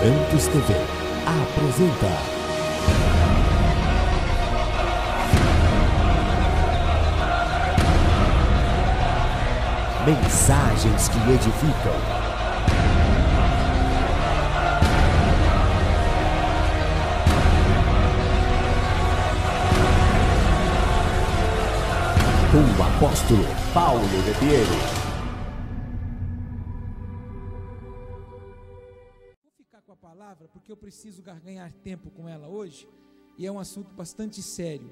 Santos TV apresenta Mensagens que edificam. Com o apóstolo Paulo Ribeiro. Vou ficar com a palavra porque eu preciso ganhar tempo com ela hoje, e é um assunto bastante sério.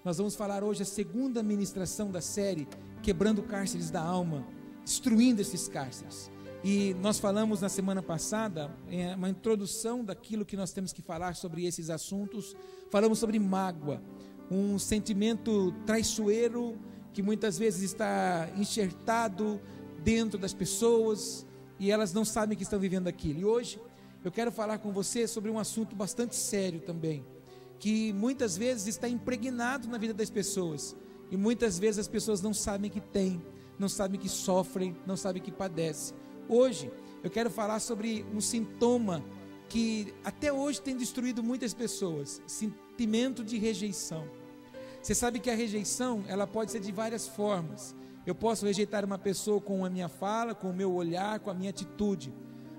Nós vamos falar hoje a segunda ministração da série Quebrando Cárceres da Alma, destruindo esses cárceres. E nós falamos na semana passada, uma introdução daquilo que nós temos que falar sobre esses assuntos. Falamos sobre mágoa, um sentimento traiçoeiro que muitas vezes está enxertado dentro das pessoas e elas não sabem que estão vivendo aquilo. E hoje eu quero falar com você sobre um assunto bastante sério também, que muitas vezes está impregnado na vida das pessoas e muitas vezes as pessoas não sabem que tem, não sabem que sofrem, não sabem que padecem. Hoje eu quero falar sobre um sintoma que até hoje tem destruído muitas pessoas: sentimento de rejeição. Você sabe que a rejeição, ela pode ser de várias formas. Eu posso rejeitar uma pessoa com a minha fala, com o meu olhar, com a minha atitude.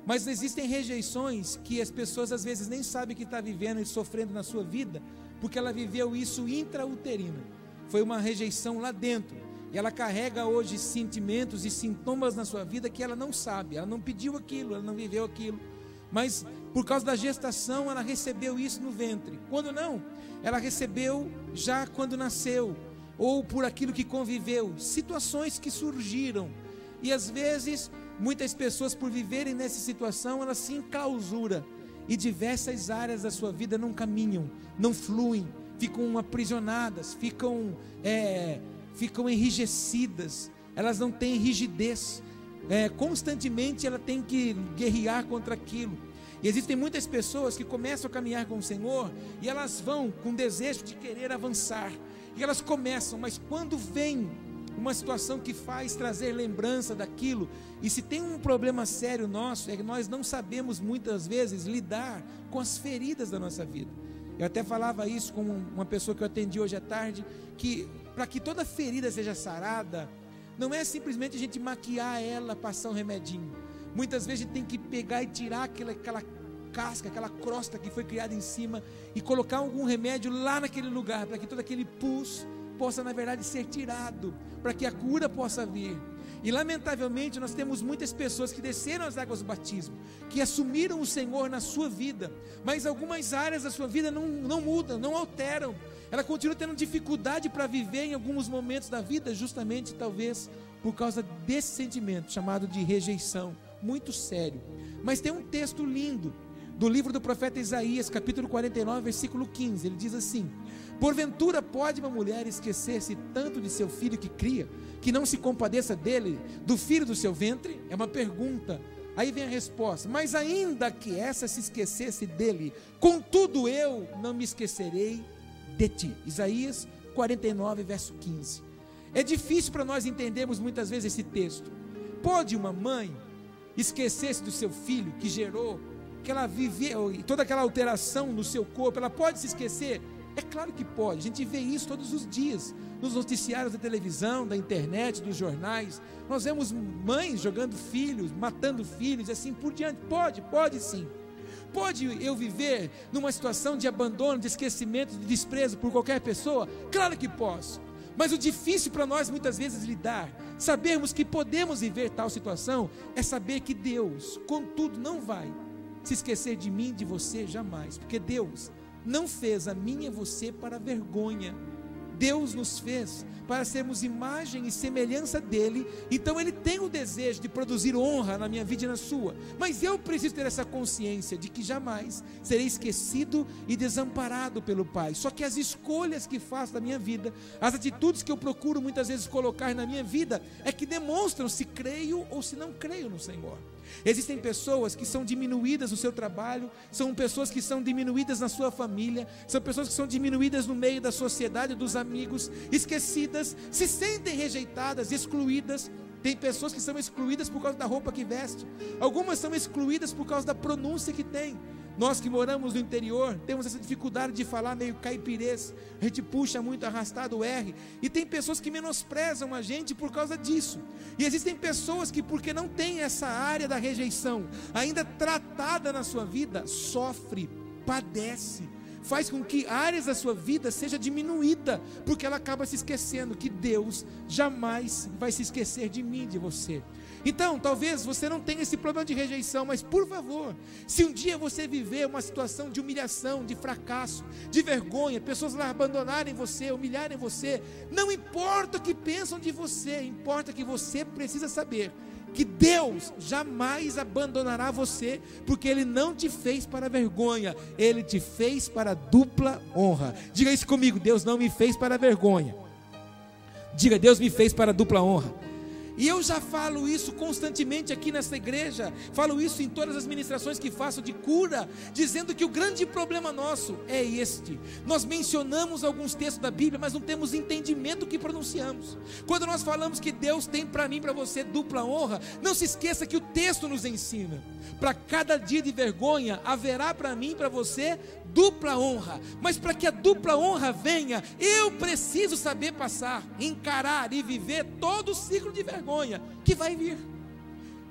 Mas existem rejeições que as pessoas às vezes nem sabem que está vivendo e sofrendo na sua vida, porque ela viveu isso intrauterino. Foi uma rejeição lá dentro. E ela carrega hoje sentimentos e sintomas na sua vida que ela não sabe. Ela não pediu aquilo, ela não viveu aquilo. Mas por causa da gestação, ela recebeu isso no ventre. Quando não, ela recebeu já quando nasceu, ou por aquilo que conviveu, situações que surgiram. E às vezes, muitas pessoas, por viverem nessa situação, elas se enclausuram, e diversas áreas da sua vida não caminham, não fluem, ficam aprisionadas, ficam enrijecidas, elas não têm rigidez. Constantemente ela tem que guerrear contra aquilo. E existem muitas pessoas que começam a caminhar com o Senhor e elas vão com desejo de querer avançar, e elas começam, mas quando vem uma situação que faz trazer lembrança daquilo, e se tem um problema sério nosso, é que nós não sabemos muitas vezes lidar com as feridas da nossa vida. Eu até falava isso com uma pessoa que eu atendi hoje à tarde, que para que toda ferida seja sarada, não é simplesmente a gente maquiar ela, passar um remedinho. Muitas vezes a gente tem que pegar e tirar aquela casca, aquela crosta que foi criada em cima, e colocar algum remédio lá naquele lugar, para que todo aquele pus possa na verdade ser tirado, para que a cura possa vir. E lamentavelmente nós temos muitas pessoas que desceram as águas do batismo, que assumiram o Senhor na sua vida, mas algumas áreas da sua vida não mudam, não alteram. Ela continua tendo dificuldade para viver em alguns momentos da vida, justamente talvez por causa desse sentimento chamado de rejeição, muito sério. Mas tem um texto lindo do livro do profeta Isaías, capítulo 49, versículo 15. Ele diz assim: porventura pode uma mulher esquecer-se tanto de seu filho que cria, que não se compadeça dele, do filho do seu ventre? É uma pergunta. Aí vem a resposta: mas ainda que essa se esquecesse dele, contudo eu não me esquecerei de ti. Isaías 49, verso 15. É difícil para nós entendermos muitas vezes esse texto. Pode uma mãe esquecer-se do seu filho que gerou, que ela viveu, e toda aquela alteração no seu corpo, ela pode se esquecer? É claro que pode. A gente vê isso todos os dias, nos noticiários da televisão, da internet, dos jornais. Nós vemos mães jogando filhos, matando filhos, e assim por diante. Pode sim. Pode eu viver numa situação de abandono, de esquecimento, de desprezo por qualquer pessoa? Claro que posso. Mas o difícil para nós muitas vezes lidar, sabermos que podemos viver tal situação, é saber que Deus, contudo, não vai se esquecer de mim, de você, jamais. Porque Deus não fez a mim e a você para vergonha. Deus nos fez para sermos imagem e semelhança dele. Então ele tem o desejo de produzir honra na minha vida e na sua. Mas eu preciso ter essa consciência de que jamais serei esquecido e desamparado pelo Pai. Só que as escolhas que faço da minha vida, as atitudes que eu procuro muitas vezes colocar na minha vida, é que demonstram se creio ou se não creio no Senhor. Existem pessoas que são diminuídas no seu trabalho, são pessoas que são diminuídas na sua família, são pessoas que são diminuídas no meio da sociedade, dos amigos, esquecidas, se sentem rejeitadas, excluídas. Tem pessoas que são excluídas por causa da roupa que veste, algumas são excluídas por causa da pronúncia que tem. Nós que moramos no interior, temos essa dificuldade de falar meio caipirês, a gente puxa muito arrastado o R, e tem pessoas que menosprezam a gente por causa disso, e existem pessoas que, porque não tem essa área da rejeição ainda tratada na sua vida, sofre, padece, faz com que áreas da sua vida seja diminuída, porque ela acaba se esquecendo que Deus jamais vai se esquecer de mim, de você. Então, talvez você não tenha esse problema de rejeição, mas por favor, se um dia você viver uma situação de humilhação, de fracasso, de vergonha, pessoas lá abandonarem você, humilharem você, não importa o que pensam de você, importa que você precisa saber que Deus jamais abandonará você, porque Ele não te fez para vergonha, Ele te fez para dupla honra. Diga isso comigo: Deus não me fez para vergonha. Diga: Deus me fez para dupla honra. E eu já falo isso constantemente aqui nessa igreja, falo isso em todas as ministrações que faço de cura, dizendo que o grande problema nosso é este: nós mencionamos alguns textos da Bíblia, mas não temos entendimento do que pronunciamos. Quando nós falamos que Deus tem para mim e para você dupla honra, não se esqueça que o texto nos ensina: para cada dia de vergonha haverá para mim e para você dupla honra. Mas para que a dupla honra venha, eu preciso saber passar, encarar e viver todo o ciclo de vergonha que vai vir.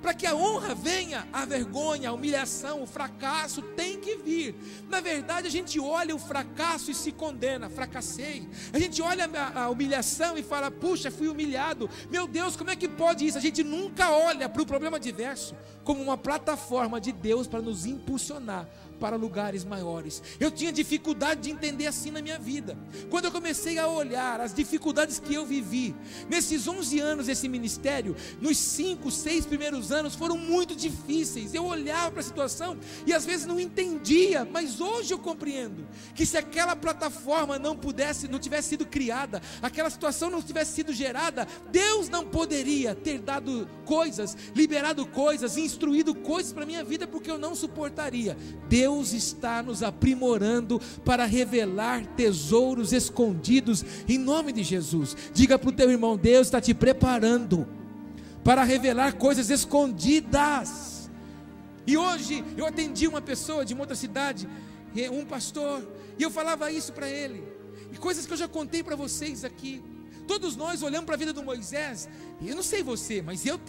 Para que a honra venha, a vergonha, a humilhação, o fracasso tem que vir. Na verdade, a gente olha o fracasso e se condena: fracassei. A gente olha a humilhação e fala: puxa, fui humilhado, meu Deus, como é que pode isso? A gente nunca olha para o problema adverso como uma plataforma de Deus para nos impulsionar para lugares maiores. Eu tinha dificuldade de entender assim na minha vida. Quando eu comecei a olhar as dificuldades que eu vivi nesses 11 anos desse ministério, nos 5, 6 primeiros anos foram muito difíceis. Eu olhava para a situação e às vezes não entendia, mas hoje eu compreendo que se aquela plataforma não tivesse sido criada, aquela situação não tivesse sido gerada, Deus não poderia ter dado coisas, liberado coisas, instruído coisas para a minha vida, porque eu não suportaria. Deus está nos aprimorando para revelar tesouros escondidos em nome de Jesus. Diga para o teu irmão: Deus está te preparando para revelar coisas escondidas. E hoje eu atendi uma pessoa de uma outra cidade, um pastor, e eu falava isso para ele, e coisas que eu já contei para vocês aqui. Todos nós olhamos para a vida do Moisés, e eu não sei você, mas eu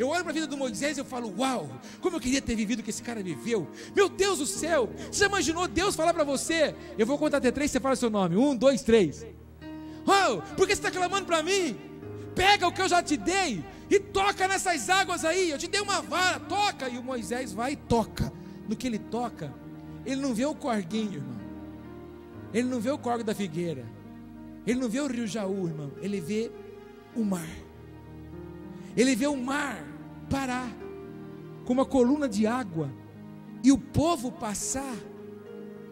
olho para a vida do Moisés e eu falo: uau, como eu queria ter vivido o que esse cara viveu. Meu Deus do céu, você já imaginou Deus falar para você? Eu vou contar até 3, você fala seu nome: 1, 2, 3. Uau, por que você está clamando para mim? Pega o que eu já te dei e toca nessas águas aí, eu te dei uma vara, toca. E o Moisés vai e toca. No que ele toca, ele não vê o corguinho, irmão, ele não vê o corgo da figueira, ele não vê o rio Jaú, irmão, ele vê o mar. Ele vê o mar parar com uma coluna de água e o povo passar,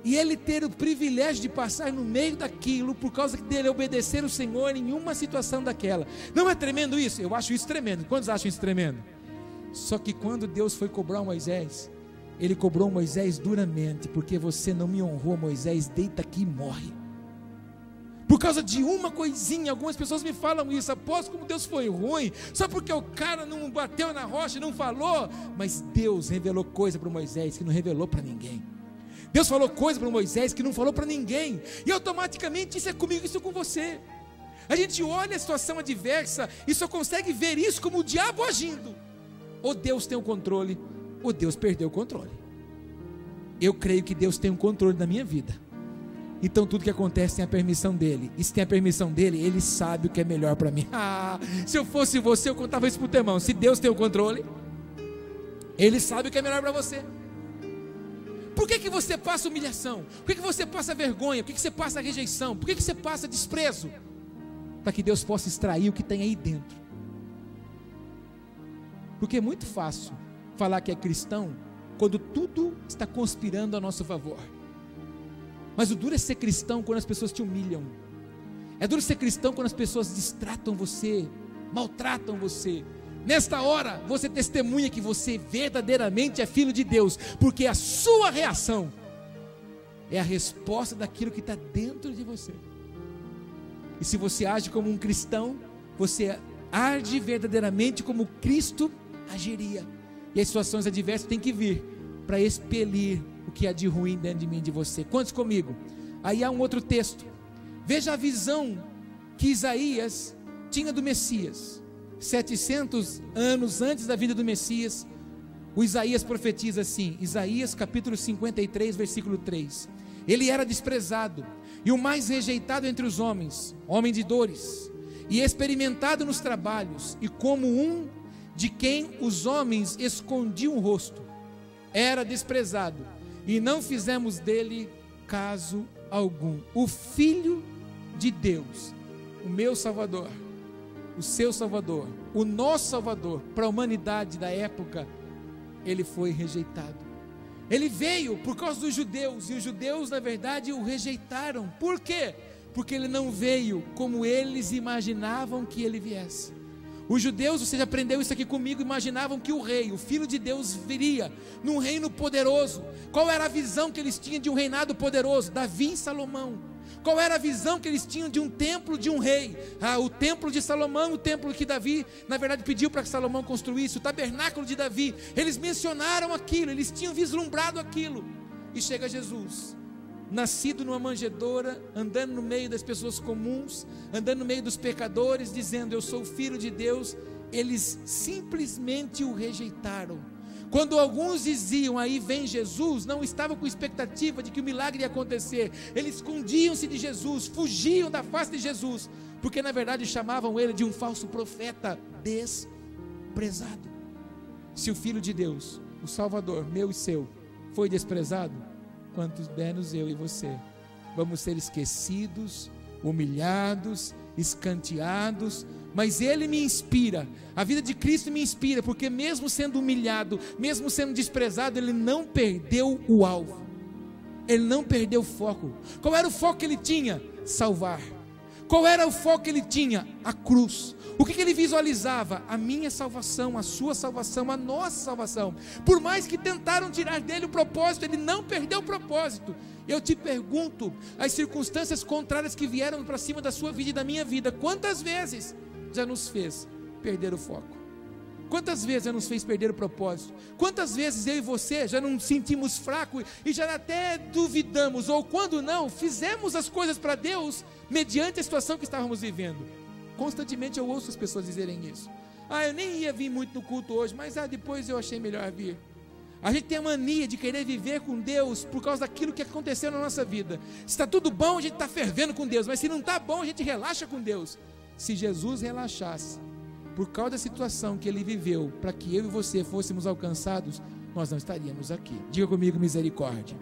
e ele ter o privilégio de passar no meio daquilo, por causa dele obedecer o Senhor em uma situação daquela. Não é tremendo isso? Eu acho isso tremendo. Quantos acham isso tremendo? Só que quando Deus foi cobrar Moisés, Ele cobrou Moisés duramente: porque você não me honrou, Moisés, deita aqui e morre. Por causa de uma coisinha. Algumas pessoas me falam isso: após como Deus foi ruim, só porque o cara não bateu na rocha e não falou. Mas Deus revelou coisa para Moisés que não revelou para ninguém. Deus falou coisa para Moisés que não falou para ninguém, e automaticamente isso é comigo, isso é com você. A gente olha a situação adversa e só consegue ver isso como o diabo agindo. Ou Deus tem o controle, ou Deus perdeu o controle. Eu creio que Deus tem o controle da minha vida. Então tudo que acontece tem a permissão dele. E se tem a permissão dele, ele sabe o que é melhor para mim. Se eu fosse você, eu contava isso para o teu irmão. Se Deus tem o controle, ele sabe o que é melhor para você. Por que você passa humilhação? Por que você passa vergonha? Por que você passa rejeição? Por que você passa desprezo? Para que Deus possa extrair o que tem aí dentro. Porque é muito fácil falar que é cristão quando tudo está conspirando a nosso favor. Mas o duro é ser cristão quando as pessoas te humilham. É duro ser cristão quando as pessoas destratam você, maltratam você. Nesta hora, você testemunha que você verdadeiramente é filho de Deus, porque a sua reação é a resposta daquilo que está dentro de você. E se você age como um cristão, você age verdadeiramente como Cristo agiria. E as situações adversas têm que vir para expelir o que há de ruim dentro de mim e de você. Quantos comigo? Aí há um outro texto. Veja a visão que Isaías tinha do Messias. 700 anos antes da vinda do Messias, o Isaías profetiza assim, Isaías capítulo 53, versículo 3. Ele era desprezado e o mais rejeitado entre os homens, homem de dores, e experimentado nos trabalhos, e como um de quem os homens escondiam o rosto. Era desprezado, e não fizemos dele caso algum. O Filho de Deus, o meu Salvador, o seu Salvador, o nosso Salvador, para a humanidade da época, ele foi rejeitado. Ele veio por causa dos judeus, e os judeus na verdade o rejeitaram. Por quê? Porque ele não veio como eles imaginavam que ele viesse. Os judeus, você já aprendeu isso aqui comigo, imaginavam que o rei, o Filho de Deus, viria num reino poderoso. Qual era a visão que eles tinham de um reinado poderoso? Davi e Salomão. Qual era a visão que eles tinham de um templo de um rei? O templo de Salomão, o templo que Davi, na verdade, pediu para que Salomão construísse, o tabernáculo de Davi. Eles mencionaram aquilo, eles tinham vislumbrado aquilo. E chega Jesus, nascido numa manjedoura, andando no meio das pessoas comuns, andando no meio dos pecadores, dizendo: eu sou o Filho de Deus. Eles simplesmente o rejeitaram. Quando alguns diziam: aí vem Jesus, não estavam com expectativa de que o milagre ia acontecer. Eles escondiam-se de Jesus, fugiam da face de Jesus, porque na verdade chamavam ele de um falso profeta desprezado. Se o Filho de Deus, o Salvador, meu e seu, foi desprezado, quantos menos eu e você vamos ser esquecidos, humilhados, escanteados. Mas ele me inspira, a vida de Cristo me inspira, porque mesmo sendo humilhado, mesmo sendo desprezado, ele não perdeu o alvo, ele não perdeu o foco. Qual era o foco que ele tinha? Salvar. Qual era o foco que ele tinha? A cruz. O que ele visualizava? A minha salvação, a sua salvação, a nossa salvação. Por mais que tentaram tirar dele o propósito, ele não perdeu o propósito. Eu te pergunto, as circunstâncias contrárias que vieram para cima da sua vida e da minha vida, quantas vezes já nos fez perder o foco? Quantas vezes já nos fez perder o propósito? Quantas vezes eu e você já nos sentimos fracos e já até duvidamos, ou quando não, fizemos as coisas para Deus mediante a situação que estávamos vivendo? Constantemente eu ouço as pessoas dizerem isso. Eu nem ia vir muito no culto hoje, mas depois eu achei melhor vir. A gente tem a mania de querer viver com Deus por causa daquilo que aconteceu na nossa vida. Se está tudo bom, a gente está fervendo com Deus, mas se não está bom, a gente relaxa com Deus. Se Jesus relaxasse por causa da situação que ele viveu, para que eu e você fôssemos alcançados, nós não estaríamos aqui. Diga comigo: misericórdia.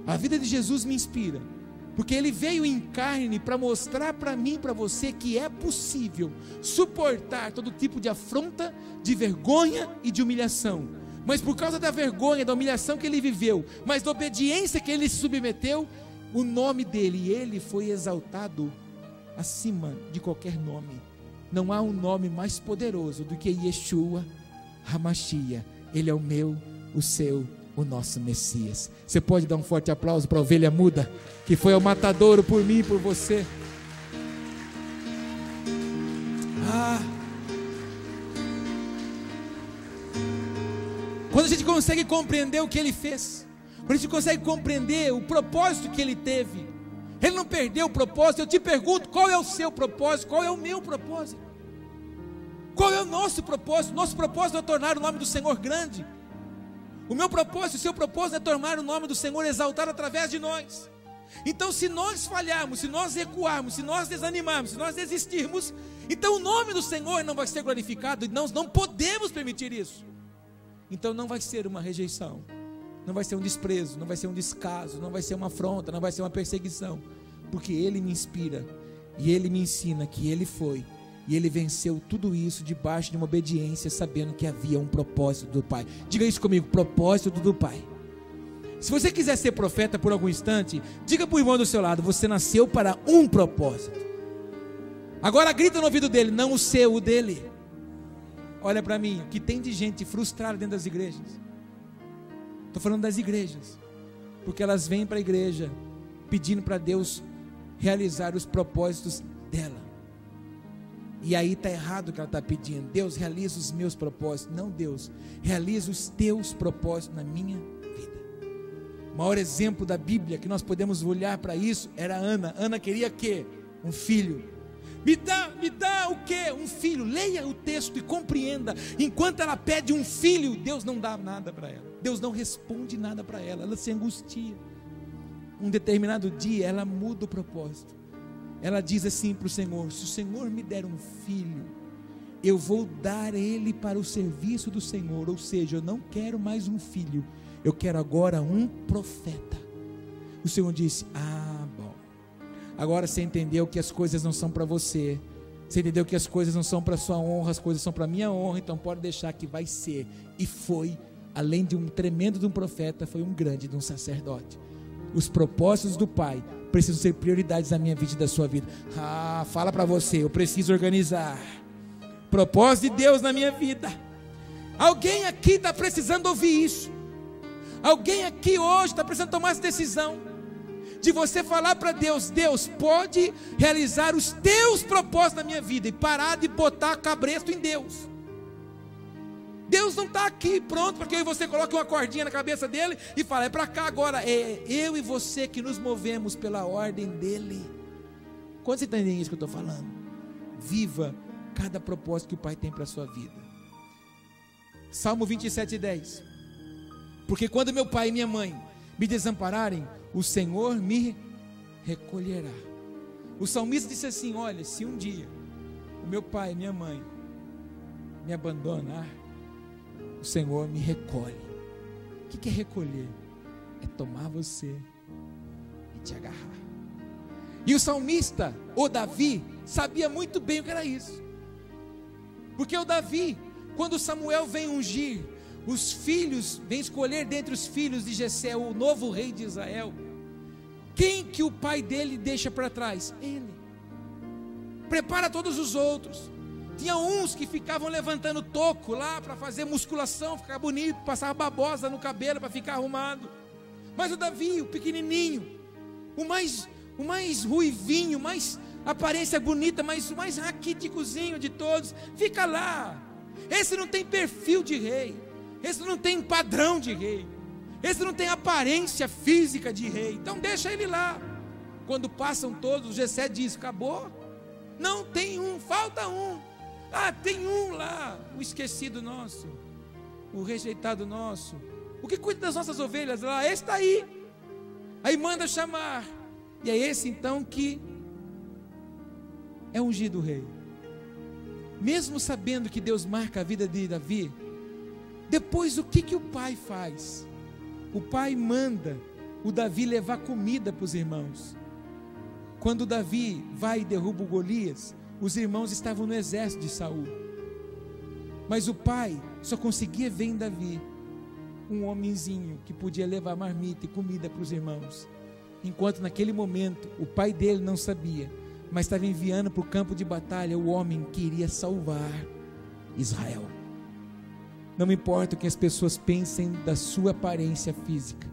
A vida de Jesus me inspira, porque ele veio em carne para mostrar para mim e para você que é possível suportar todo tipo de afronta, de vergonha e de humilhação. Mas por causa da vergonha, da humilhação que ele viveu, mas da obediência que ele se submeteu, o nome dele, e ele foi exaltado acima de qualquer nome. Não há um nome mais poderoso do que Yeshua HaMashiach. Ele é o meu, o seu, o nosso Messias. Você pode dar um forte aplauso para a ovelha muda, que foi ao matadouro por mim e por você. Quando a gente consegue compreender o que ele fez, quando a gente consegue compreender o propósito que ele teve, ele não perdeu o propósito. Eu te pergunto: qual é o seu propósito? Qual é o meu propósito? Qual é o nosso propósito? Nosso propósito é tornar o nome do Senhor grande. O meu propósito, o seu propósito é tornar o nome do Senhor exaltado através de nós. Então, se nós falharmos, se nós recuarmos, se nós desanimarmos, se nós desistirmos, então o nome do Senhor não vai ser glorificado, e nós não podemos permitir isso. Então não vai ser uma rejeição, não vai ser um desprezo, não vai ser um descaso, não vai ser uma afronta, não vai ser uma perseguição, porque ele me inspira e ele me ensina que ele foi e ele venceu tudo isso debaixo de uma obediência, sabendo que havia um propósito do Pai. Diga isso comigo: propósito do Pai. Se você quiser ser profeta por algum instante, diga para o irmão do seu lado: você nasceu para um propósito. Agora grita no ouvido dele: não o seu, o dele. Olha para mim, o que tem de gente frustrada dentro das igrejas. Estou falando das igrejas, porque elas vêm para a igreja pedindo para Deus realizar os propósitos dela. E aí está errado o que ela está pedindo. Deus, realiza os meus propósitos. Não, Deus, realiza os teus propósitos na minha vida. O maior exemplo da Bíblia que nós podemos olhar para isso era Ana. Ana queria o quê? Um filho. Me dá o quê? Um filho. Leia o texto e compreenda. Enquanto ela pede um filho, Deus não dá nada para ela. Deus não responde nada para ela. Ela se angustia. Um determinado dia ela muda o propósito. Ela diz assim para o Senhor: se o Senhor me der um filho, eu vou dar ele para o serviço do Senhor. Ou seja, eu não quero mais um filho, eu quero agora um profeta. O Senhor disse: ah, bom, agora você entendeu que as coisas não são para você, você entendeu que as coisas não são para sua honra, as coisas são para minha honra, então pode deixar que vai ser. E foi, além de um tremendo de um profeta, foi um grande de um sacerdote. Os propósitos do Pai precisam ser prioridades da minha vida e da sua vida. Ah, fala para você, eu preciso organizar propósito de Deus na minha vida. Alguém aqui está precisando ouvir isso. Alguém aqui hoje está precisando tomar essa decisão de você falar para Deus: Deus, pode realizar os teus propósitos na minha vida, e parar de botar cabresto em Deus. Deus não está aqui pronto para que eu e você coloque uma cordinha na cabeça dele e fale: é para cá agora. É eu e você que nos movemos pela ordem dele. Quando você entende isso que eu estou falando? Viva cada propósito que o Pai tem para a sua vida. Salmo 27:10. Porque quando meu pai e minha mãe me desampararem, o Senhor me recolherá. O salmista disse assim: olha, se um dia o meu pai e minha mãe me abandonar, o Senhor me recolhe. O que é recolher? É tomar você e te agarrar. E o salmista, o Davi, sabia muito bem o que era isso. Porque o Davi, quando Samuel vem ungir os filhos, vem escolher dentre os filhos de Jessé o novo rei de Israel, quem que o pai dele deixa para trás? Ele. Prepara todos os outros. Tinha uns que ficavam levantando toco lá para fazer musculação, ficar bonito, passar babosa no cabelo para ficar arrumado. Mas o Davi, o pequenininho, o mais ruivinho, mais aparência bonita, mas o mais raquíticozinho de todos, fica lá. Esse não tem perfil de rei, esse não tem padrão de rei, esse não tem aparência física de rei, então deixa ele lá. Quando passam todos, Jessé diz: acabou? Não, tem um, falta um. Ah, tem um lá, o esquecido nosso, o rejeitado nosso, o que cuida das nossas ovelhas lá, esse está aí. Aí manda chamar, e é esse então que é ungido rei. Mesmo sabendo que Deus marca a vida de Davi, depois o que o pai faz? O pai manda o Davi levar comida para os irmãos. Quando Davi vai e derruba o Golias, os irmãos estavam no exército de Saul, mas o pai só conseguia ver em Davi um homenzinho que podia levar marmita e comida para os irmãos, enquanto naquele momento o pai dele não sabia, mas estava enviando para o campo de batalha o homem que iria salvar Israel. Não importa o que as pessoas pensem da sua aparência física,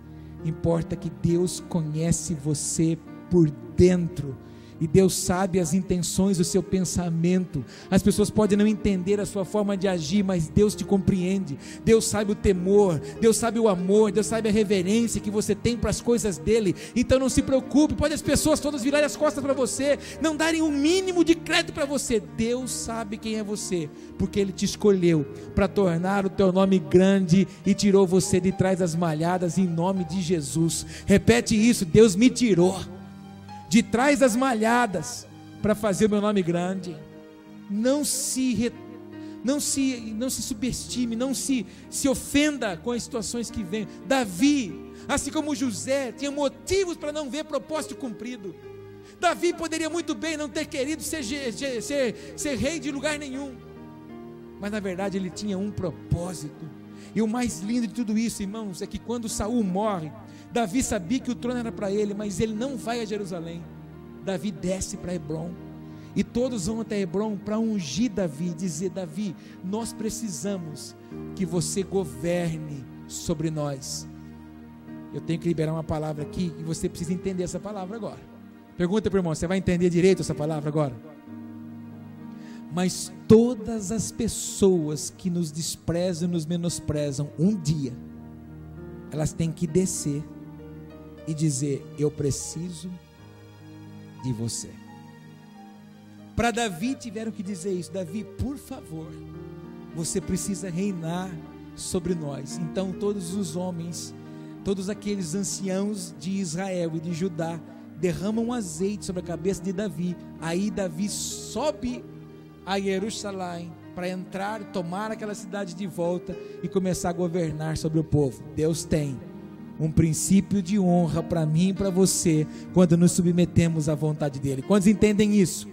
importa que Deus conhece você por dentro, e Deus sabe as intenções do seu pensamento. As pessoas podem não entender a sua forma de agir, mas Deus te compreende. Deus sabe o temor, Deus sabe o amor, Deus sabe a reverência que você tem para as coisas dele. Então não se preocupe, pode as pessoas todas virarem as costas para você, não darem um mínimo de crédito para você. Deus sabe quem é você, porque ele te escolheu para tornar o teu nome grande e tirou você de trás das malhadas em nome de Jesus. Repete isso: Deus me tirou de trás das malhadas para fazer o meu nome grande. Não se subestime, não se ofenda com as situações que vêm. Davi, assim como José, tinha motivos para não ver propósito cumprido. Davi poderia muito bem não ter querido ser rei de lugar nenhum, mas na verdade ele tinha um propósito. E o mais lindo de tudo isso, irmãos, é que quando Saul morre, Davi sabia que o trono era para ele, mas ele não vai a Jerusalém. Davi desce para Hebrom, e todos vão até Hebrom para ungir Davi, dizer: Davi, nós precisamos que você governe sobre nós. Eu tenho que liberar uma palavra aqui, e você precisa entender essa palavra agora. Pergunta para o irmão: você vai entender direito essa palavra agora? Mas todas as pessoas que nos desprezam e nos menosprezam, um dia elas têm que descer e dizer: eu preciso de você. Para Davi tiveram que dizer isso: Davi, por favor, você precisa reinar sobre nós. Então todos os homens, todos aqueles anciãos de Israel e de Judá derramam azeite sobre a cabeça de Davi. Aí Davi sobe a Jerusalém para entrar, tomar aquela cidade de volta e começar a governar sobre o povo. Deus tem um princípio de honra para mim e para você quando nos submetemos à vontade dele. Quantos entendem isso?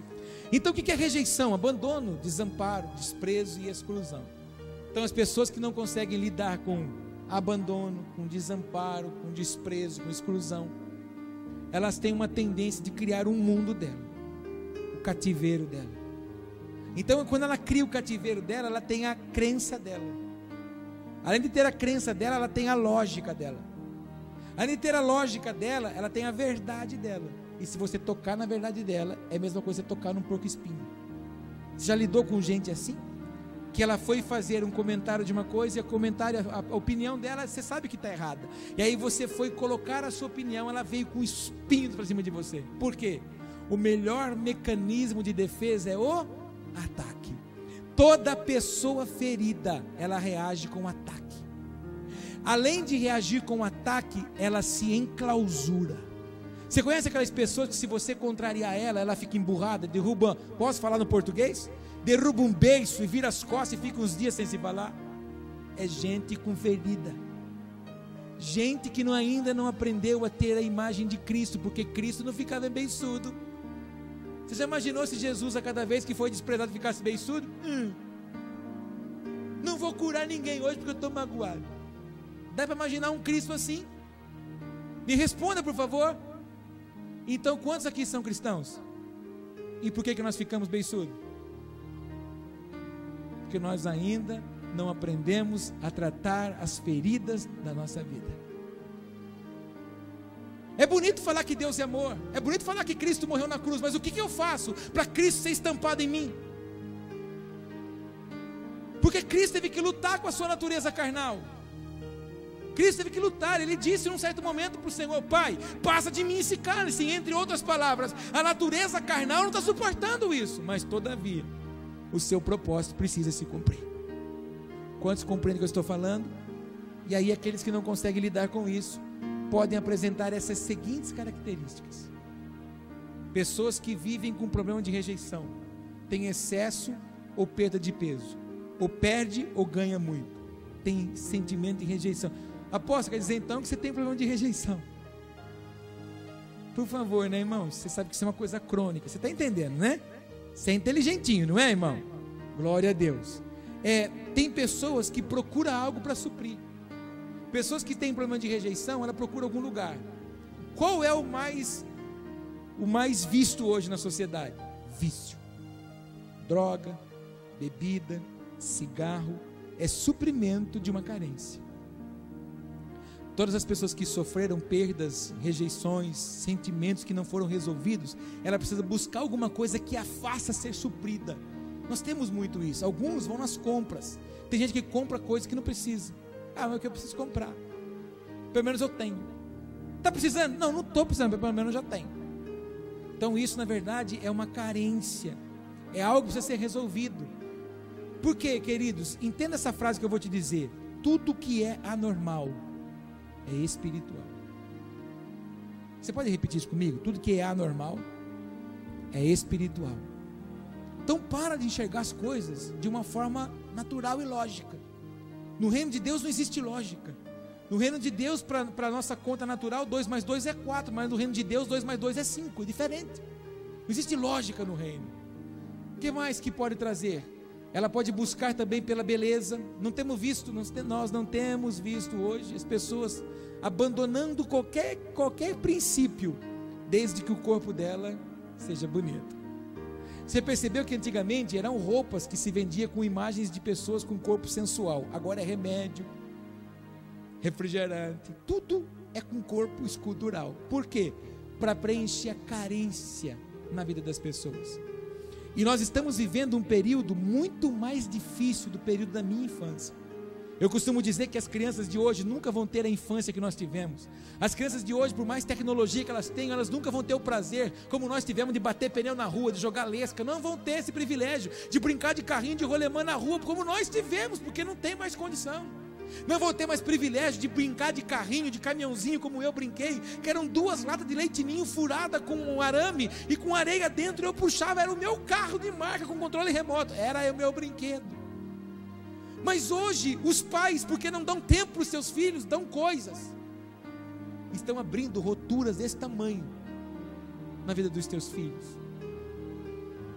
Então o que é rejeição? Abandono, desamparo, desprezo e exclusão. Então as pessoas que não conseguem lidar com abandono, com desamparo, com desprezo, com exclusão, elas têm uma tendência de criar um mundo dela, o cativeiro dela. Então quando ela cria o cativeiro dela, ela tem a crença dela. Além de ter a crença dela, ela tem a lógica dela. Além de ter a lógica dela, ela tem a verdade dela. E se você tocar na verdade dela, é a mesma coisa que você tocar num porco-espinho. Você já lidou com gente assim? Que ela foi fazer um comentário de uma coisa e a opinião dela, você sabe que está errada. E aí você foi colocar a sua opinião, ela veio com espinhos para cima de você. Por quê? O melhor mecanismo de defesa é o ataque. Toda pessoa ferida, ela reage com ataque. Além de reagir com ataque, ela se enclausura. Você conhece aquelas pessoas que se você contrariar ela fica emburrada, derruba, posso falar no português? Derruba um beiço e vira as costas e fica uns dias sem se falar. É gente com ferida. Gente que ainda não aprendeu a ter a imagem de Cristo, porque Cristo não ficava beiçudo. Você já imaginou se Jesus a cada vez que foi desprezado ficasse beiçudo? Não vou curar ninguém hoje porque eu estou magoado. Dá para imaginar um Cristo assim? Me responda, por favor. Então, quantos aqui são cristãos? E por que nós ficamos beiçudos? Porque nós ainda não aprendemos a tratar as feridas da nossa vida. É bonito falar que Deus é amor, é bonito falar que Cristo morreu na cruz, mas o que eu faço para Cristo ser estampado em mim? Porque Cristo teve que lutar com a sua natureza carnal. Cristo teve que lutar. Ele disse num certo momento para o Senhor: Pai, passa de mim esse cálice. Entre outras palavras, a natureza carnal não está suportando isso, mas todavia o seu propósito precisa se cumprir. Quantos compreendem o que eu estou falando? E aí aqueles que não conseguem lidar com isso podem apresentar essas seguintes características: pessoas que vivem com problema de rejeição, têm excesso ou perda de peso, ou perde ou ganha muito, tem sentimento de rejeição. Apóstolo, quer dizer então que você tem problema de rejeição? Por favor, né, irmão? Você sabe que isso é uma coisa crônica. Você está entendendo, né? Você é inteligentinho, não é, irmão? Glória a Deus. Tem pessoas que procuram algo para suprir. Pessoas que têm problema de rejeição, ela procura algum lugar. Qual é o mais visto hoje na sociedade? Vício. Droga, bebida, cigarro. É suprimento de uma carência. Todas as pessoas que sofreram perdas, rejeições, sentimentos que não foram resolvidos, ela precisa buscar alguma coisa que a faça ser suprida. Nós temos muito isso. Alguns vão nas compras. Tem gente que compra coisas que não precisa. Mas o que eu preciso comprar? Pelo menos eu tenho. Está precisando? Não estou precisando, pelo menos eu já tenho. Então isso na verdade é uma carência. É algo que precisa ser resolvido. Por quê, queridos? Entenda essa frase que eu vou te dizer. Tudo que é anormal é espiritual. Você pode repetir isso comigo? Tudo que é anormal é espiritual. Então para de enxergar as coisas de uma forma natural e lógica. No reino de Deus não existe lógica. No reino de Deus, para a nossa conta natural, 2 mais 2 é 4, mas no reino de Deus 2 mais 2 é 5, é diferente. Não existe lógica no reino. O que mais que pode trazer? Ela pode buscar também pela beleza. Nós não temos visto hoje as pessoas abandonando qualquer princípio, desde que o corpo dela seja bonito. Você percebeu que antigamente eram roupas que se vendia com imagens de pessoas com corpo sensual. Agora é remédio, refrigerante, tudo é com corpo escultural. Por quê? Para preencher a carência na vida das pessoas. E nós estamos vivendo um período muito mais difícil do período da minha infância. Eu costumo dizer que as crianças de hoje nunca vão ter a infância que nós tivemos. As crianças de hoje, por mais tecnologia que elas tenham, elas nunca vão ter o prazer, como nós tivemos, de bater pneu na rua, de jogar lesca. Não vão ter esse privilégio de brincar de carrinho de rolemã na rua, como nós tivemos, porque não tem mais condição. Não vão ter mais privilégio de brincar de carrinho, de caminhãozinho, como eu brinquei, que eram 2 latas de leite ninho furada com um arame e com areia dentro. Eu puxava, era o meu carro de marca com controle remoto, era o meu brinquedo. Mas hoje, os pais, porque não dão tempo para os seus filhos, dão coisas, estão abrindo roturas desse tamanho na vida dos teus filhos.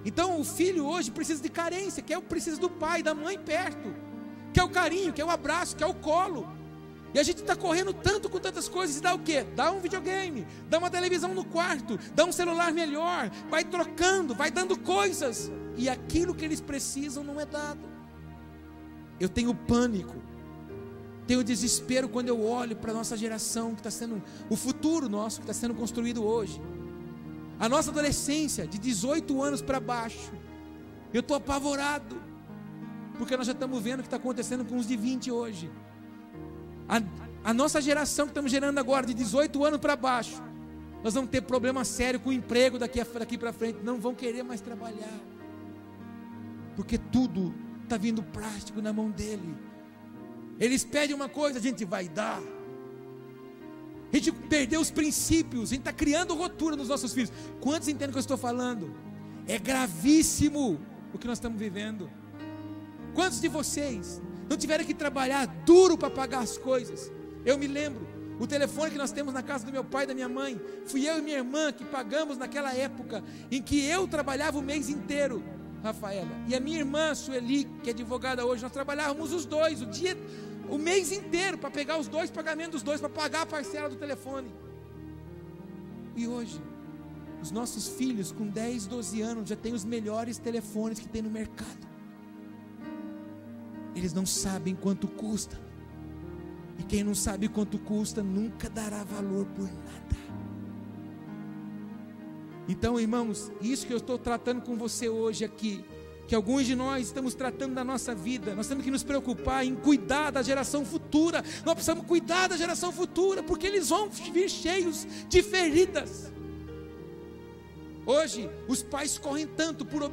Então o filho hoje precisa de carência, precisa do pai, da mãe perto, quer o carinho, quer o abraço, quer o colo. E a gente está correndo tanto com tantas coisas, e dá o quê? Dá um videogame, dá uma televisão no quarto, dá um celular melhor, vai trocando, vai dando coisas, e aquilo que eles precisam não é dado. Eu tenho pânico, tenho desespero quando eu olho para a nossa geração, que está sendo o futuro nosso, que está sendo construído hoje. A nossa adolescência, de 18 anos para baixo, eu estou apavorado, porque nós já estamos vendo o que está acontecendo com os de 20 hoje. A nossa geração que estamos gerando agora, de 18 anos para baixo, nós vamos ter problema sério com o emprego daqui para frente, não vão querer mais trabalhar, porque tudo está vindo plástico na mão dele. Eles pedem uma coisa, a gente vai dar. A gente perdeu os princípios, a gente está criando ruptura nos nossos filhos. Quantos entendem o que eu estou falando? É gravíssimo o que nós estamos vivendo. Quantos de vocês não tiveram que trabalhar duro para pagar as coisas? Eu me lembro, o telefone que nós temos na casa do meu pai e da minha mãe, fui eu e minha irmã que pagamos naquela época em que eu trabalhava o mês inteiro, Rafaela, e a minha irmã Sueli, que é advogada hoje, nós trabalhávamos os dois, o mês inteiro, para pegar os 2 pagamentos dos 2, para pagar a parcela do telefone. E hoje, os nossos filhos com 10, 12 anos, já têm os melhores telefones que tem no mercado. Eles não sabem quanto custa, e quem não sabe quanto custa, nunca dará valor por nada. Então, irmãos, isso que eu estou tratando com você hoje aqui, que alguns de nós estamos tratando da nossa vida, nós temos que nos preocupar em cuidar da geração futura. Nós precisamos cuidar da geração futura, porque eles vão vir cheios de feridas. Hoje, os pais correm tanto por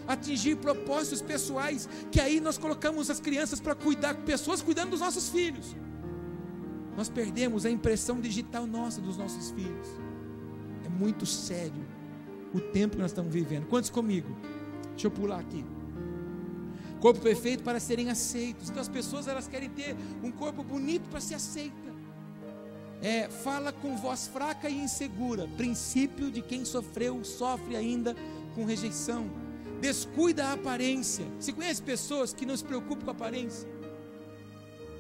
atingir propósitos pessoais, que aí nós colocamos as crianças para cuidar, pessoas cuidando dos nossos filhos. Nós perdemos a impressão digital nossa dos nossos filhos. É muito sério o tempo que nós estamos vivendo. Quantos comigo? Deixa eu pular aqui. Corpo perfeito para serem aceitos. Então as pessoas, elas querem ter um corpo bonito para ser aceita. Fala com voz fraca e insegura. Princípio de quem sofre ainda com rejeição. Descuida a aparência. Você conhece pessoas que não se preocupam com a aparência?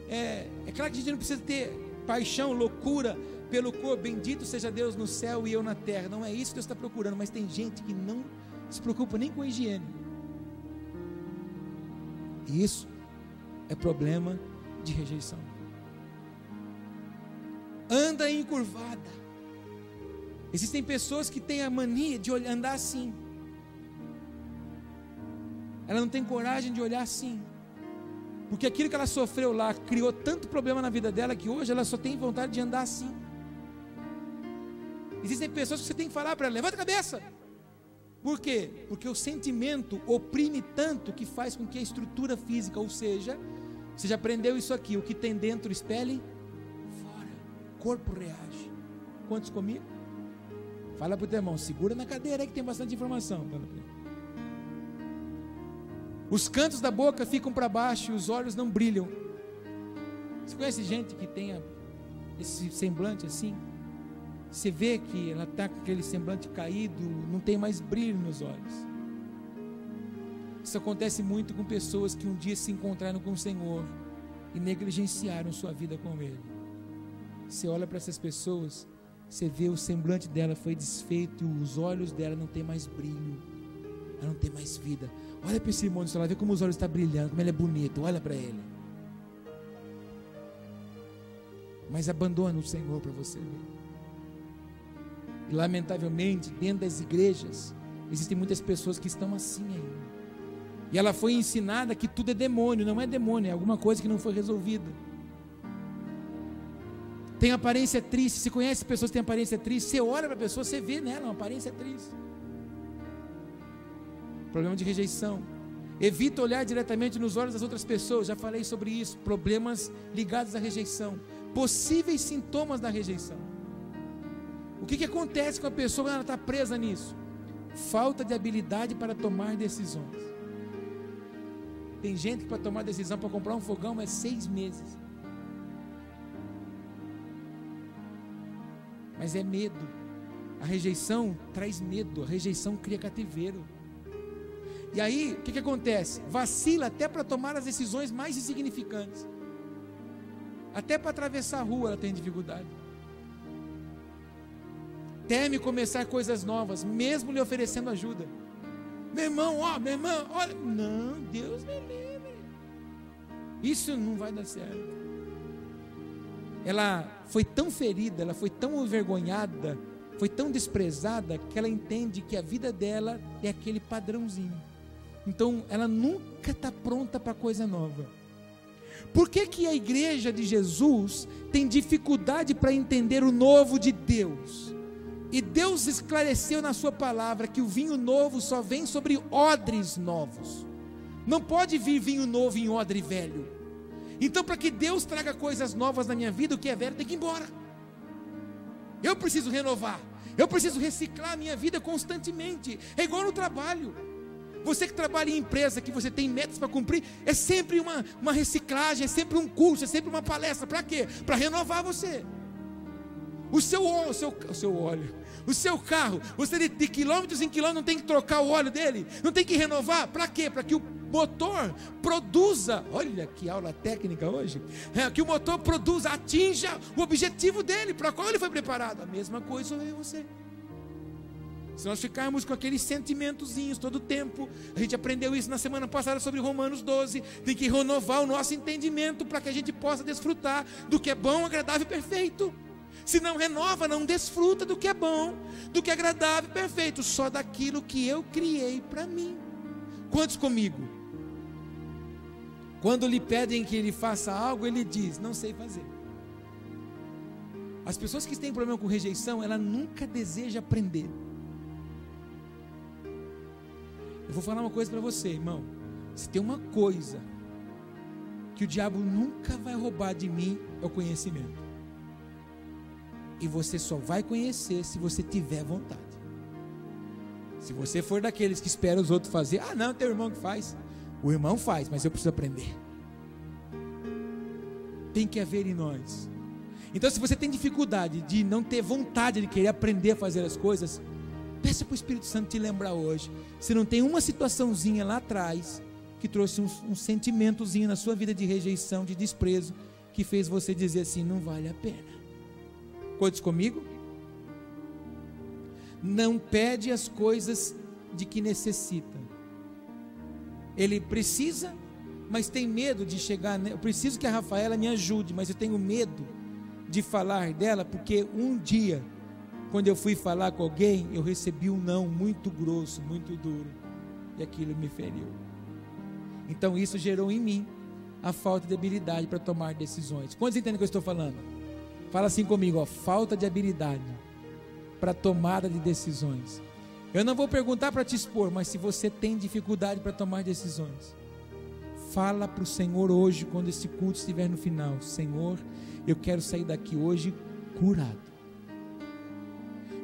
É claro que a gente não precisa ter paixão, loucura pelo corpo. Bendito seja Deus no céu e eu na terra. Não é isso que Deus está procurando. Mas tem gente que não se preocupa nem com a higiene. E isso é problema de rejeição. Anda encurvada. Existem pessoas que têm a mania de andar assim. Ela não tem coragem de olhar assim, porque aquilo que ela sofreu lá criou tanto problema na vida dela, que hoje ela só tem vontade de andar assim. Existem pessoas que você tem que falar para ela: levanta a cabeça. Por quê? Porque o sentimento oprime tanto que faz com que a estrutura física, ou seja, você já aprendeu isso aqui, o que tem dentro expele fora, o corpo reage. Quantos comigo? Fala para o teu irmão, segura na cadeira aí que tem bastante informação. Os cantos da boca ficam para baixo e os olhos não brilham. Você conhece gente que tem esse semblante assim? Você vê que ela está com aquele semblante caído, não tem mais brilho nos olhos. Isso acontece muito com pessoas que um dia se encontraram com o Senhor e negligenciaram sua vida com Ele. Você olha para essas pessoas, você vê o semblante dela foi desfeito, e os olhos dela não tem mais brilho, ela não tem mais vida. Olha para esse irmão do seu lado, vê como os olhos estão brilhando, como ele é bonito, olha para ele. Mas abandona o Senhor para você ver. E lamentavelmente, dentro das igrejas, existem muitas pessoas que estão assim ainda. E ela foi ensinada que tudo é demônio. Não é demônio, é alguma coisa que não foi resolvida. Tem aparência triste. Você conhece pessoas que têm aparência triste? Você olha para a pessoa, você vê nela uma aparência triste. Problema de rejeição. Evita olhar diretamente nos olhos das outras pessoas. Já falei sobre isso. Problemas ligados à rejeição. Possíveis sintomas da rejeição. O que acontece com a pessoa quando ela está presa nisso? Falta de habilidade para tomar decisões. Tem gente que para tomar decisão para comprar um fogão é 6 meses. Mas é medo. A rejeição traz medo. A rejeição cria cativeiro. E aí, o que acontece? Vacila até para tomar as decisões mais insignificantes. Até para atravessar a rua ela tem dificuldade. Teme começar coisas novas, mesmo lhe oferecendo ajuda. Meu irmão, minha irmã, olha. Não, Deus me livre. Isso não vai dar certo. Ela foi tão ferida, ela foi tão envergonhada, foi tão desprezada, que ela entende que a vida dela é aquele padrãozinho. Então, ela nunca está pronta para coisa nova. Por que a igreja de Jesus tem dificuldade para entender o novo de Deus? E Deus esclareceu na sua palavra que o vinho novo só vem sobre odres novos. Não pode vir vinho novo em odre velho. Então, para que Deus traga coisas novas na minha vida, o que é velho tem que ir embora. Eu preciso renovar. Eu preciso reciclar a minha vida constantemente. É igual no trabalho. Você que trabalha em empresa, que você tem metas para cumprir, é sempre uma reciclagem, é sempre um curso, é sempre uma palestra. Para quê? Para renovar você. O seu óleo, o seu carro, você de quilômetros em quilômetros não tem que trocar o óleo dele, não tem que renovar. Para quê? Para que o motor produza, olha que aula técnica hoje, que o motor produza, atinja o objetivo dele, para qual ele foi preparado. A mesma coisa eu e você. Se nós ficarmos com aqueles sentimentozinhos todo o tempo, a gente aprendeu isso na semana passada sobre Romanos 12, tem que renovar o nosso entendimento para que a gente possa desfrutar do que é bom, agradável e perfeito. Se não renova, não desfruta do que é bom, do que é agradável e perfeito, só daquilo que eu criei para mim. Quantos comigo? Quando lhe pedem que ele faça algo, ele diz, não sei fazer. As pessoas que têm problema com rejeição, ela nunca deseja aprender. Eu vou falar uma coisa para você, irmão. Se tem uma coisa que o diabo nunca vai roubar de mim, é o conhecimento. E você só vai conhecer se você tiver vontade. Se você for daqueles que esperam os outros fazer, não, tem um irmão que faz. O irmão faz, mas eu preciso aprender. Tem que haver em nós. Então, se você tem dificuldade de não ter vontade de querer aprender a fazer as coisas, peça para o Espírito Santo te lembrar hoje. Se não tem uma situaçãozinha lá atrás que trouxe um sentimentozinho na sua vida de rejeição, de desprezo, que fez você dizer assim, não vale a pena. Quantos comigo? Não pede as coisas de que necessita. Ele precisa, mas tem medo de chegar. Eu preciso que a Rafaela me ajude, mas eu tenho medo de falar dela, porque um dia, quando eu fui falar com alguém, eu recebi um não muito grosso, muito duro, e aquilo me feriu. Então isso gerou em mim a falta de habilidade para tomar decisões. Quantos entendem o que eu estou falando? Fala assim comigo, falta de habilidade para tomada de decisões. Eu não vou perguntar para te expor, mas se você tem dificuldade para tomar decisões, fala para o Senhor hoje, quando esse culto estiver no final, Senhor, eu quero sair daqui hoje curado.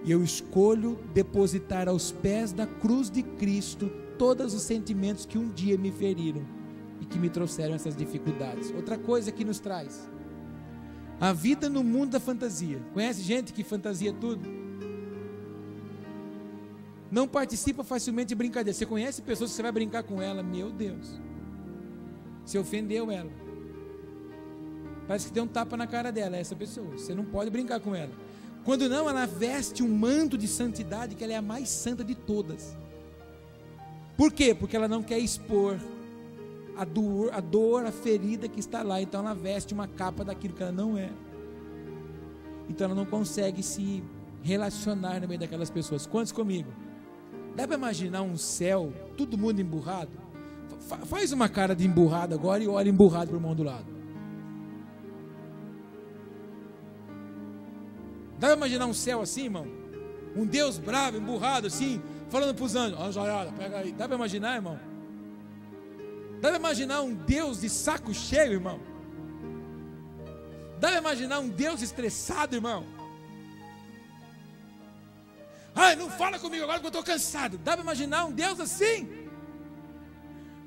E eu escolho depositar aos pés da cruz de Cristo todos os sentimentos que um dia me feriram e que me trouxeram essas dificuldades. Outra coisa que nos traz a vida no mundo da fantasia. Conhece gente que fantasia tudo? Não participa facilmente de brincadeira. Você conhece pessoas que você vai brincar com ela, meu Deus, você ofendeu ela, parece que tem um tapa na cara dela, essa pessoa, você não pode brincar com ela. Quando não, ela veste um manto de santidade, que ela é a mais santa de todas. Por quê? Porque ela não quer expor a dor, a ferida que está lá. Então ela veste uma capa daquilo que ela não é. Então ela não consegue se relacionar no meio daquelas pessoas. Quantos comigo? Dá para imaginar um céu, todo mundo emburrado? Faz uma cara de emburrado agora e olha emburrado para o irmão do lado. Dá para imaginar um céu assim, irmão? Um Deus bravo, emburrado assim, falando para os anjos: ó, Joiada, pega aí. Dá para imaginar, irmão? Dá para imaginar um Deus de saco cheio, irmão? Dá para imaginar um Deus estressado, irmão? Ai, não fala comigo agora que eu estou cansado. Dá para imaginar um Deus assim?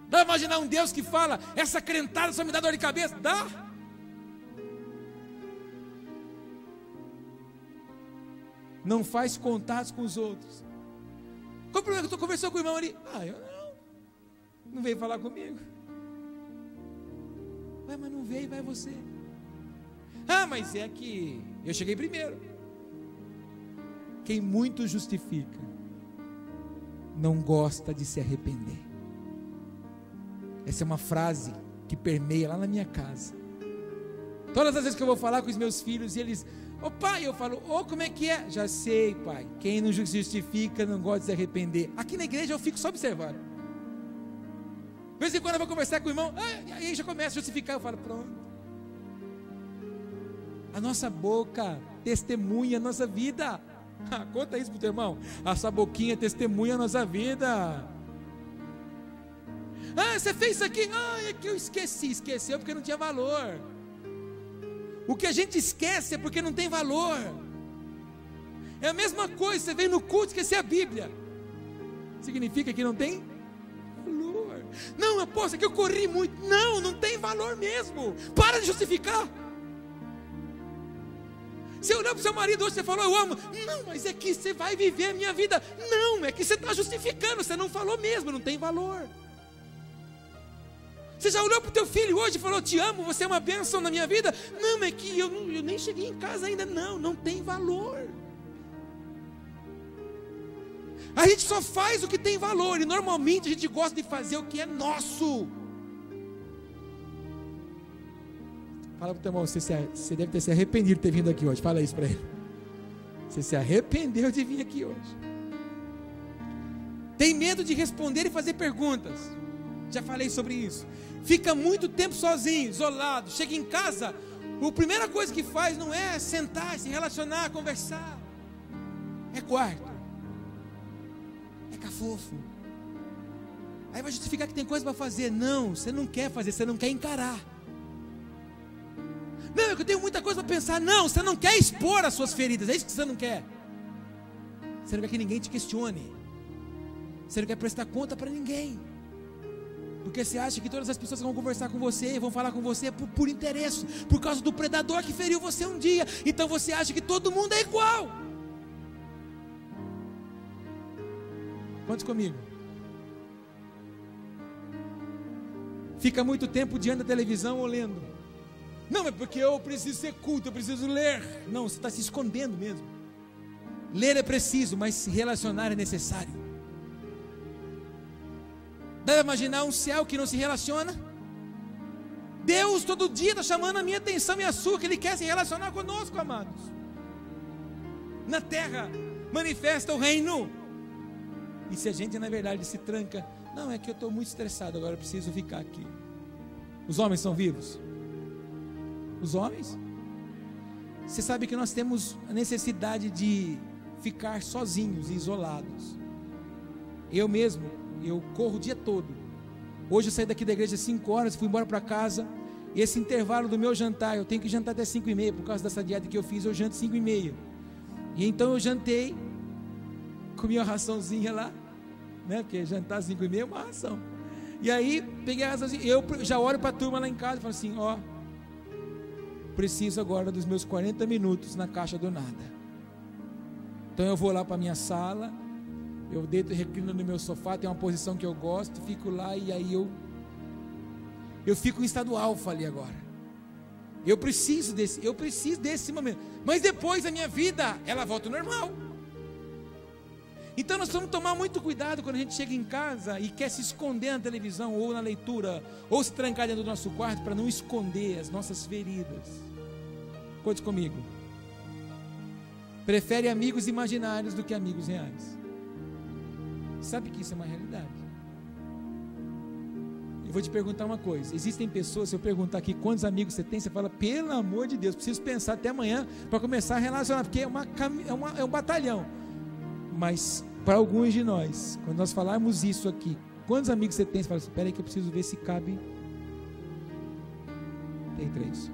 Dá para imaginar um Deus que fala: essa crentada só me dá dor de cabeça? Dá? Não faz contatos com os outros. Qual o problema? Eu estou conversando com o irmão ali. Eu não veio falar comigo. Mas não veio, vai você. Mas é que eu cheguei primeiro. Quem muito justifica não gosta de se arrepender. Essa é uma frase que permeia lá na minha casa. Todas as vezes que eu vou falar com os meus filhos e eles: ô pai, eu falo: ô, como é que é? Já sei, pai, quem não justifica não gosta de se arrepender. Aqui na igreja eu fico só observando. De vez em quando eu vou conversar com o irmão, aí já começa a justificar. Eu falo: pronto. A nossa boca testemunha a nossa vida. Conta isso para o teu irmão. A sua boquinha testemunha a nossa vida. Você fez isso aqui? É que eu esqueci. Esqueceu porque não tinha valor. O que a gente esquece é porque não tem valor. É a mesma coisa, você vem no culto e esquecer a Bíblia. Significa que não tem valor. Não, aposto que eu corri muito. Não tem valor mesmo. Para de justificar. Você olhou para o seu marido hoje e você falou: eu amo. Não, mas é que você vai viver a minha vida. Não, é que você está justificando. Você não falou mesmo, não tem valor. Você já olhou para o teu filho hoje e falou: te amo, você é uma bênção na minha vida? Não, é que eu nem cheguei em casa ainda. Não tem valor. A gente só faz o que tem valor. E normalmente a gente gosta de fazer o que é nosso. Fala para o teu irmão: você deve ter se arrependido de ter vindo aqui hoje. Fala isso para ele. Você se arrependeu de vir aqui hoje. Tem medo de responder e fazer perguntas. Já falei sobre isso. Fica muito tempo sozinho, isolado. Chega em casa, a primeira coisa que faz não é sentar, se relacionar, conversar. É quarto. É cafofo. Aí vai justificar que tem coisa para fazer. Não, você não quer fazer, você não quer encarar. Não, é que eu tenho muita coisa para pensar. Não, você não quer expor as suas feridas. É isso que você não quer. Você não quer que ninguém te questione. Você não quer prestar conta para ninguém. Porque você acha que todas as pessoas que vão conversar com você, vão falar com você por interesse, por causa do predador que feriu você um dia. Então você acha que todo mundo é igual. Quantos comigo? Fica muito tempo diante da televisão ou lendo. Não, é porque eu preciso ser culto, eu preciso ler. Não, você está se escondendo mesmo. Ler é preciso, mas se relacionar é necessário. Deve imaginar um céu que não se relaciona? Deus todo dia está chamando a minha atenção e a sua, que Ele quer se relacionar conosco, amados. Na terra manifesta o reino. E se a gente na verdade se tranca: não, é que eu estou muito estressado, agora eu preciso ficar aqui. Os homens são vivos? Os homens? Você sabe que nós temos a necessidade de ficar sozinhos e isolados. Eu mesmo, eu corro o dia todo. Hoje eu saí daqui da igreja às 5 horas, fui embora para casa. E esse intervalo do meu jantar, eu tenho que jantar até 5h30, por causa dessa dieta que eu fiz, eu janto 5h30. E então eu jantei, comi uma raçãozinha lá, né? Porque jantar às 5h30 é uma ração. E aí peguei a raçãozinha, eu já olho para a turma lá em casa e falo assim: preciso agora dos meus 40 minutos na caixa do nada. Então eu vou lá para a minha sala, eu deito, reclino no meu sofá, tem uma posição que eu gosto, fico lá e aí eu fico em estado alfa ali agora. Eu preciso desse momento. Mas depois a minha vida, ela volta ao normal. Então nós vamos tomar muito cuidado quando a gente chega em casa e quer se esconder na televisão ou na leitura, ou se trancar dentro do nosso quarto para não esconder as nossas feridas. Conte comigo. Prefere amigos imaginários do que amigos reais. Sabe que isso é uma realidade. Eu vou te perguntar uma coisa. Existem pessoas, se eu perguntar aqui quantos amigos você tem, você fala, pelo amor de Deus, preciso pensar até amanhã para começar a relacionar, porque é um batalhão. Mas para alguns de nós, quando nós falarmos isso aqui, quantos amigos você tem? Você fala assim, espera aí que eu preciso ver se cabe. Tem 3.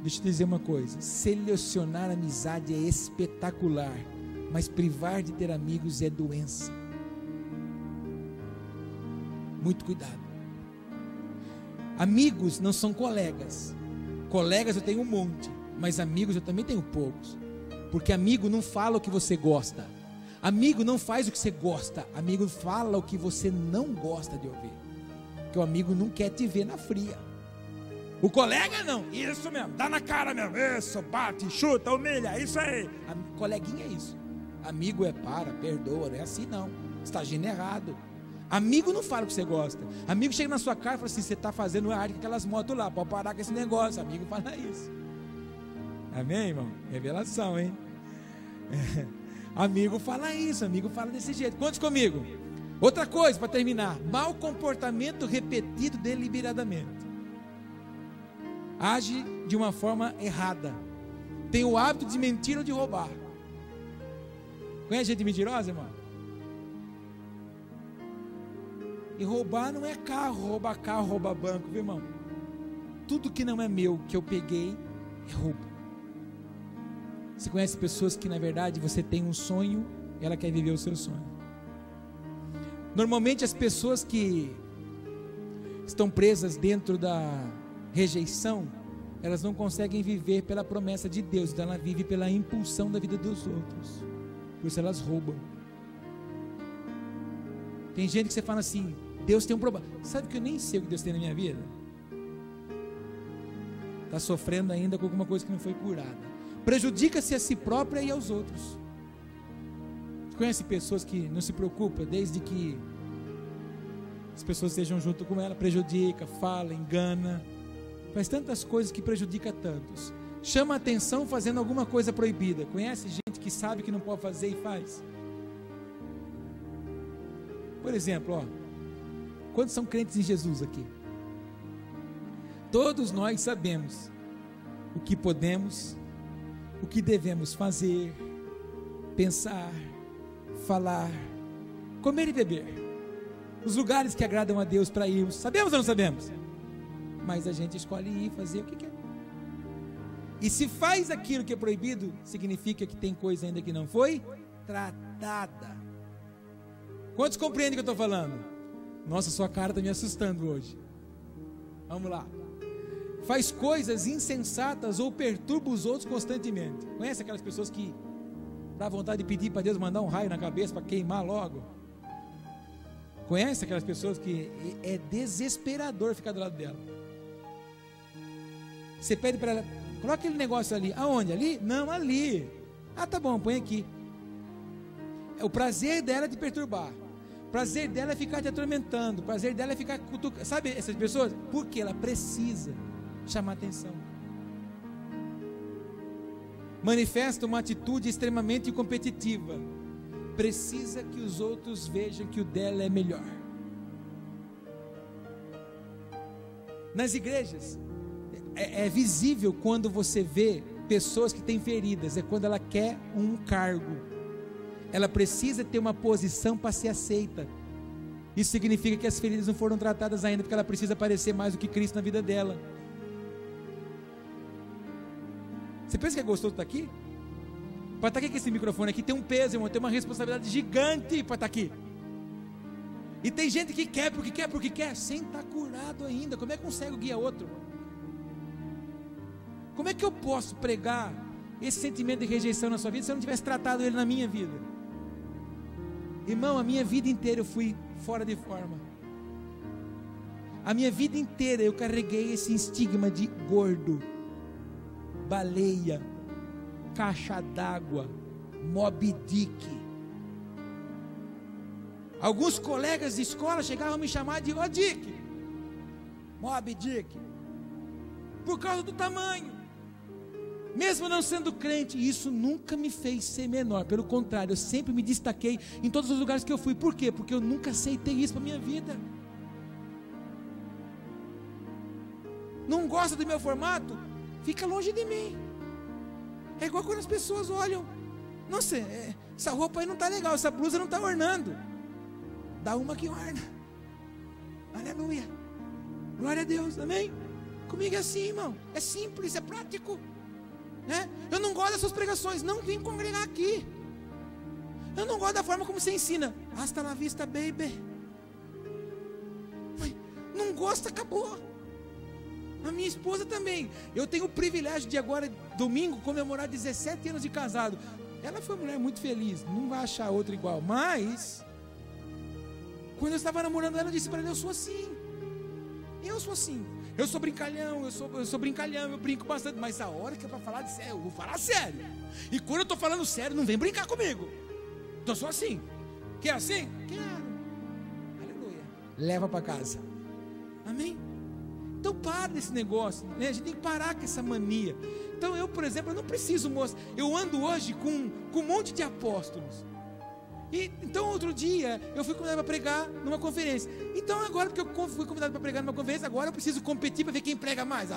Deixa eu te dizer uma coisa, selecionar amizade é espetacular, mas privar de ter amigos é doença. Muito cuidado. Amigos não são colegas. Colegas eu tenho um monte, mas amigos eu também tenho poucos. Porque amigo não fala o que você gosta. Amigo não faz o que você gosta. Amigo fala o que você não gosta de ouvir. Porque o amigo não quer te ver na fria. O colega não. Isso mesmo, dá na cara mesmo. Isso, bate, chuta, humilha, isso aí. Coleguinha é isso. Amigo é perdoa, não é assim não. Você está agindo errado. Amigo não fala o que você gosta. Amigo chega na sua cara e fala assim, você está fazendo arte com aquelas motos lá, pode parar com esse negócio. Amigo fala isso. Amém, irmão? Revelação, hein? Amigo fala isso, amigo fala desse jeito. Quantos comigo? Outra coisa para terminar, mau comportamento repetido deliberadamente. Age de uma forma errada. Tem o hábito de mentir ou de roubar. Conhece gente mentirosa, irmão? E roubar não é carro, rouba banco, viu, irmão? Tudo que não é meu, que eu peguei, é roubo. Você conhece pessoas que na verdade você tem um sonho, ela quer viver o seu sonho. Normalmente as pessoas que estão presas dentro da rejeição, elas não conseguem viver pela promessa de Deus, então ela vive pela impulsão da vida dos outros. Por isso elas roubam. Tem gente que você fala assim, Deus tem um problema. Sabe que eu nem sei o que Deus tem na minha vida? Está sofrendo ainda com alguma coisa que não foi curada. Prejudica-se a si própria e aos outros. Você conhece pessoas que não se preocupam desde que as pessoas estejam junto com ela, prejudica, fala, engana, faz tantas coisas que prejudica tantos. Chama a atenção fazendo alguma coisa proibida. Conhece gente que sabe que não pode fazer e faz? Por exemplo, quantos são crentes em Jesus aqui? Todos nós sabemos o que podemos, o que devemos fazer, pensar, falar, comer e beber. Os lugares que agradam a Deus para irmos. Sabemos ou não sabemos? Mas a gente escolhe ir fazer o que quer. E se faz aquilo que é proibido, significa que tem coisa ainda que não foi tratada. Quantos compreendem o que eu estou falando? Nossa, sua cara está me assustando hoje. Vamos lá. Faz coisas insensatas ou perturba os outros constantemente. Conhece aquelas pessoas que dá vontade de pedir para Deus mandar um raio na cabeça para queimar logo? Conhece aquelas pessoas que é desesperador ficar do lado dela? Você pede para ela, coloca aquele negócio ali. Aonde? Ali? Não, ali. Ah, tá bom, põe aqui. O prazer dela é te perturbar. O prazer dela é ficar te atormentando. O prazer dela é ficar cutucando. Sabe essas pessoas? Porque ela precisa chamar atenção. Manifesta uma atitude extremamente competitiva. Precisa que os outros vejam que o dela é melhor. Nas igrejas, é visível quando você vê pessoas que têm feridas. É quando ela quer um cargo. Ela precisa ter uma posição para ser aceita. Isso significa que as feridas não foram tratadas ainda, porque ela precisa parecer mais do que Cristo na vida dela. Você pensa que é gostoso estar aqui? Para estar aqui com esse microfone aqui tem um peso, irmão, tem uma responsabilidade gigante para estar aqui. E tem gente que quer porque quer, sem estar curado ainda. Como é que um cego guia outro? Como é que eu posso pregar esse sentimento de rejeição na sua vida se eu não tivesse tratado ele na minha vida? Irmão, a minha vida inteira eu fui fora de forma. A minha vida inteira eu carreguei esse estigma de gordo, baleia, caixa d'água, Moby Dick. Alguns colegas de escola chegavam a me chamar de Dick, Moby Dick, por causa do tamanho. Mesmo não sendo crente, isso nunca me fez ser menor. Pelo contrário, eu sempre me destaquei em todos os lugares que eu fui. Por quê? Porque eu nunca aceitei isso para minha vida. Não gosta do meu formato? Fica longe de mim. É igual quando as pessoas olham: nossa, essa roupa aí não está legal, essa blusa não está ornando. Dá uma que orna. Aleluia. Glória a Deus, amém? Comigo é assim, irmão. É simples, é prático. Eu não gosto das suas pregações, não vim congregar aqui. Eu não gosto da forma como você ensina. Hasta la vista, baby. Não gosta, acabou. A minha esposa também. Eu tenho o privilégio de agora, domingo, comemorar 17 anos de casado. Ela foi uma mulher muito feliz, não vai achar outra igual. Mas, quando eu estava namorando ela, eu disse para ela: eu sou assim. Eu sou assim. Eu sou brincalhão, eu brinco bastante. Mas a hora que é para falar de sério, eu vou falar sério. E quando eu estou falando sério, não vem brincar comigo. Então eu sou assim. Quer assim? Quero. Aleluia. Leva para casa. Amém? Então para desse negócio, né? A gente tem que parar com essa mania. Então eu, por exemplo, eu não preciso mostrar. Eu ando hoje com um monte de apóstolos. Então outro dia eu fui convidado para pregar numa conferência. Então agora que eu fui convidado para pregar numa conferência, agora eu preciso competir para ver quem prega mais.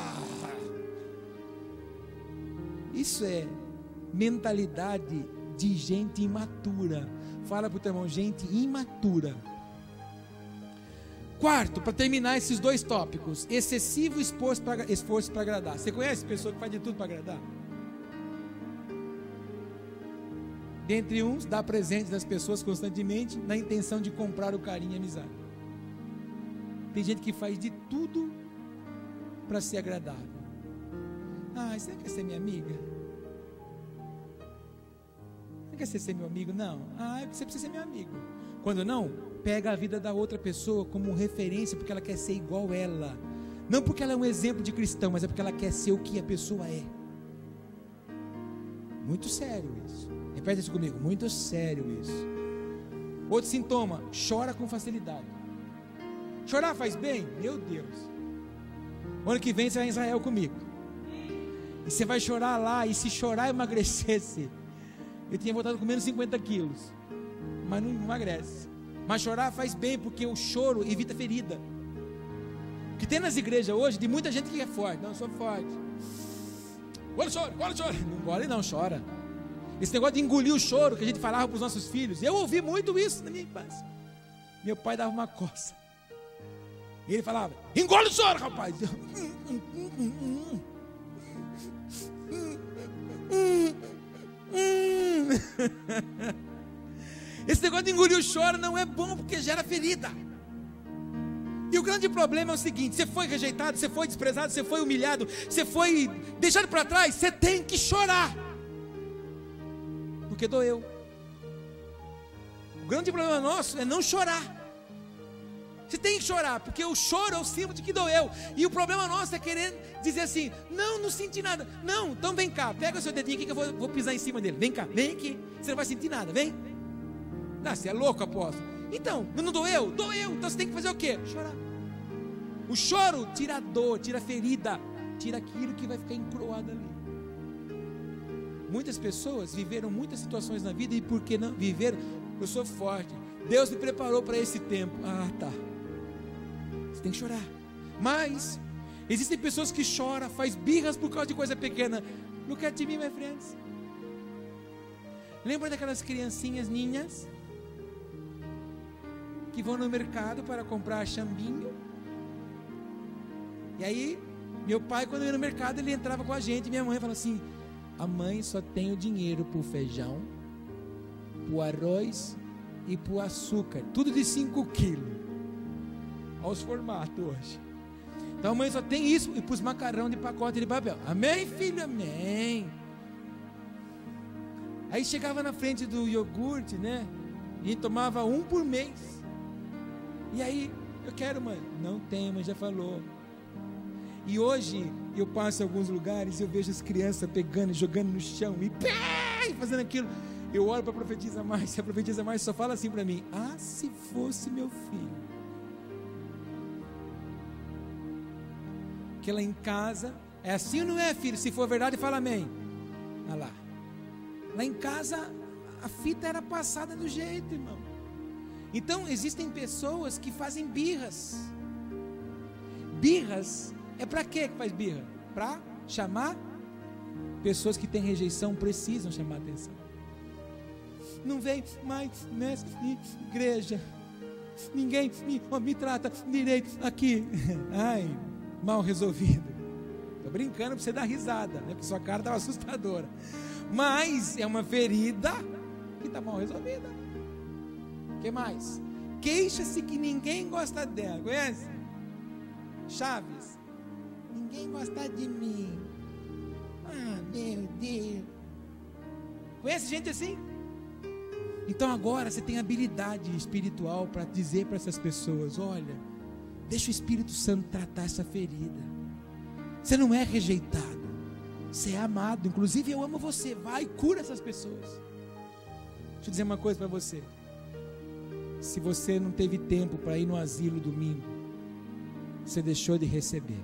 Isso é mentalidade de gente imatura. Fala para o teu irmão: gente imatura. Quarto, para terminar esses dois tópicos: excessivo esforço para agradar. Você conhece pessoa que faz de tudo para agradar? Dentre uns, dá presentes das pessoas constantemente, na intenção de comprar o carinho e a amizade. Tem gente que faz de tudo para ser agradável. Você não quer ser minha amiga? Não quer ser meu amigo? Não. Você precisa ser meu amigo. Quando não, pega a vida da outra pessoa como referência, porque ela quer ser igual ela. Não porque ela é um exemplo de cristão, mas é porque ela quer ser o que a pessoa é. Muito sério isso. Repete isso comigo: muito sério isso. Outro sintoma: chora com facilidade. Chorar faz bem? Meu Deus. O ano que vem você vai em Israel comigo. E você vai chorar lá. E se chorar emagrecesse, eu tinha voltado com menos 50 quilos. Mas não emagrece. Mas chorar faz bem, porque o choro evita ferida. O que tem nas igrejas hoje, de muita gente que é forte. Não, eu sou forte. Olha o choro. Não engole não, chora. Esse negócio de engolir o choro que a gente falava para os nossos filhos. Eu ouvi muito isso na minha infância. Meu pai dava uma coça. E ele falava: engole o choro, rapaz. Esse negócio de engolir o choro não é bom, porque gera ferida. E o grande problema é o seguinte: você foi rejeitado, você foi desprezado, você foi humilhado, você foi deixado para trás, você tem que chorar, porque doeu. O grande problema nosso é não chorar. Você tem que chorar, porque o choro é o símbolo de que doeu. E o problema nosso é querer dizer assim: não senti nada. Não, então vem cá, pega o seu dedinho aqui que eu vou pisar em cima dele. Vem cá, vem aqui, você não vai sentir nada, vem. Você é louco, apóstolo. Então, não doeu? Doeu, então você tem que fazer o quê? Chorar. O choro tira a dor, tira a ferida, tira aquilo que vai ficar encroado ali. Muitas pessoas viveram muitas situações na vida, e porque não viveram, eu sou forte, Deus me preparou para esse tempo. Tá. Você tem que chorar. Mas existem pessoas que choram, faz birras por causa de coisa pequena. Look at me, my friends. Lembra daquelas criancinhas ninhas que vão no mercado para comprar chambinho? E aí, meu pai, quando ia no mercado, ele entrava com a gente, e minha mãe falava assim: a mãe só tem o dinheiro para o feijão, para o arroz e para o açúcar, tudo de 5 quilos. Olha os formatos hoje. Então a mãe só tem isso, e para os macarrão de pacote de papel. Amém, filho? Amém. Aí chegava na frente do iogurte, né? E tomava 1 por mês. E aí, eu quero, mãe. Não tem, mãe já falou. E hoje, eu passo em alguns lugares e eu vejo as crianças pegando, jogando no chão e fazendo aquilo. Eu olho para a profetisa Márcia. A profetisa Márcia só fala assim para mim: se fosse meu filho. Que lá em casa, é assim ou não é, filho? Se for verdade, fala amém. Olha lá. Lá em casa, a fita era passada do jeito, irmão. Então, existem pessoas que fazem birras. Birras, é para quê que faz birra? Para chamar. Pessoas que têm rejeição precisam chamar atenção. Não vem mais nessa igreja. Ninguém me trata direito aqui. Ai, mal resolvido. Estou brincando para você dar risada, né? Porque sua cara estava assustadora. Mas é uma ferida que está mal resolvida. O que mais? Queixa-se que ninguém gosta dela. Conhece? Chaves. Ninguém gosta de mim. Ah, meu Deus. Conhece gente assim? Então agora você tem habilidade espiritual para dizer para essas pessoas: olha, deixa o Espírito Santo tratar essa ferida. Você não é rejeitado, você é amado. Inclusive eu amo você. Vai e cura essas pessoas. Deixa eu dizer uma coisa para você. Se você não teve tempo para ir no asilo domingo, você deixou de receber.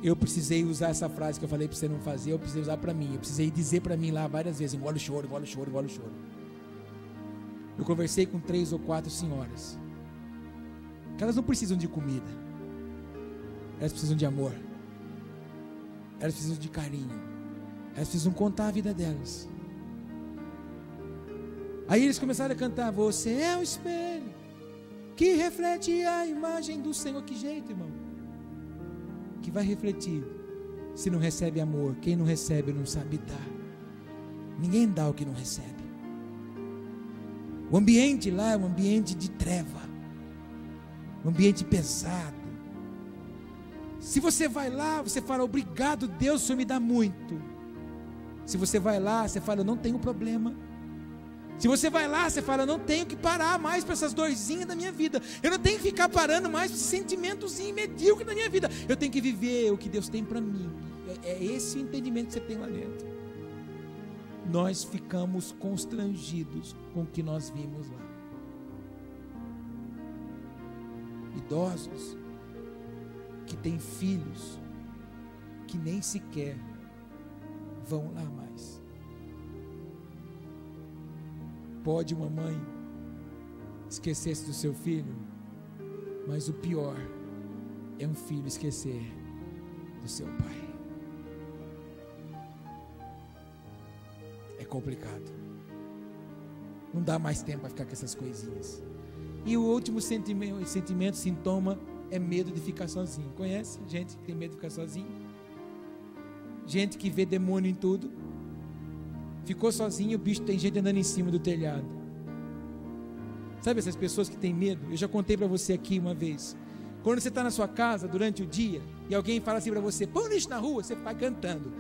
Eu precisei usar essa frase que eu falei para você não fazer. Eu precisei usar para mim. Eu precisei dizer para mim lá várias vezes: engole o choro, engole o choro, engole o choro. Eu conversei com 3 ou 4 senhoras que elas não precisam de comida, elas precisam de amor, elas precisam de carinho, elas precisam contar a vida delas. Aí eles começaram a cantar: você é o espelho que reflete a imagem do Senhor. Que jeito, irmão, que vai refletir se não recebe amor? Quem não recebe não sabe dar. Ninguém dá o que não recebe. O ambiente lá é um ambiente de treva, um ambiente pesado. Se você vai lá, você fala: obrigado Deus, o Senhor me dá muito. Se você vai lá, você fala: eu não tenho problema. Se você vai lá, você fala: eu não tenho que parar mais para essas dorzinhas da minha vida. Eu não tenho que ficar parando mais para esses sentimentos medíocres da minha vida. Eu tenho que viver o que Deus tem para mim. É esse o entendimento que você tem lá dentro. Nós ficamos constrangidos com o que nós vimos lá. Idosos que têm filhos que nem sequer vão lá mais. Pode uma mãe esquecer-se do seu filho, mas o pior é um filho esquecer do seu pai. É complicado. Não dá mais tempo para ficar com essas coisinhas. E o último sentimento, sintoma, é medo de ficar sozinho. Conhece gente que tem medo de ficar sozinho? Gente que vê demônio em tudo. Ficou sozinho, o bicho, tem gente andando em cima do telhado. Sabe essas pessoas que têm medo? Eu já contei para você aqui uma vez. Quando você está na sua casa durante o dia e alguém fala assim para você: põe lixo na rua, você vai cantando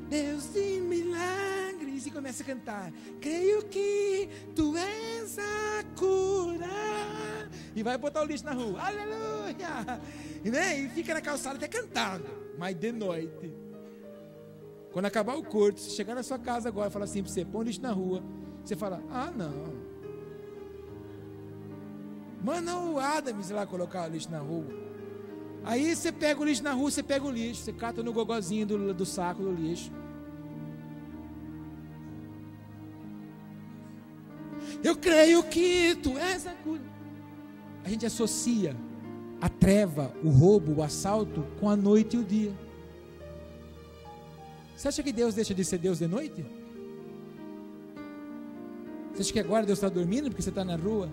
Deus de milagres, e começa a cantar: creio que tu és a cura, e vai botar o lixo na rua, aleluia, e fica na calçada até cantando. Mas de noite, quando acabar o culto, se chegar na sua casa agora e falar assim para você: põe lixo na rua, você fala: ah, não, manda o Adams lá colocar o lixo na rua. Aí você pega o lixo na rua, você pega o lixo, você cata no gogozinho do saco do lixo. Eu creio que tu és a cura. A gente associa a treva, o roubo, o assalto com a noite e o dia. Você acha que Deus deixa de ser Deus de noite? Você acha que agora Deus está dormindo porque você está na rua?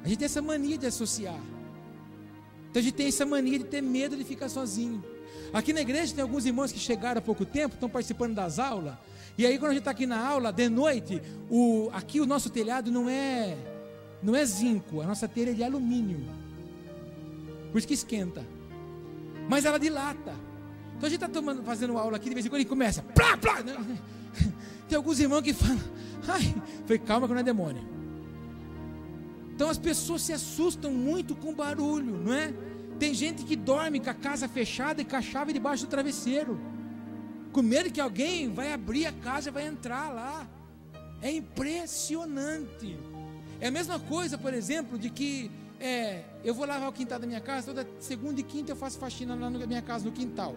A gente tem essa mania de associar. Então a gente tem essa mania de ter medo de ficar sozinho. Aqui na igreja tem alguns irmãos que chegaram há pouco tempo, estão participando das aulas. E aí quando a gente está aqui na aula, de noite, aqui o nosso telhado não é zinco, a nossa telha é de alumínio. Por isso que esquenta. Mas ela dilata. Então a gente está fazendo aula aqui, de vez em quando ele começa, plá, plá. Tem alguns irmãos que falam: ai, foi calma que não é demônio. Então as pessoas se assustam muito com barulho, não é? Tem gente que dorme com a casa fechada e com a chave debaixo do travesseiro, com medo que alguém vai abrir a casa e vai entrar lá. É impressionante. É a mesma coisa, por exemplo, de que eu vou lavar o quintal da minha casa, toda segunda e quinta eu faço faxina lá na minha casa, no quintal.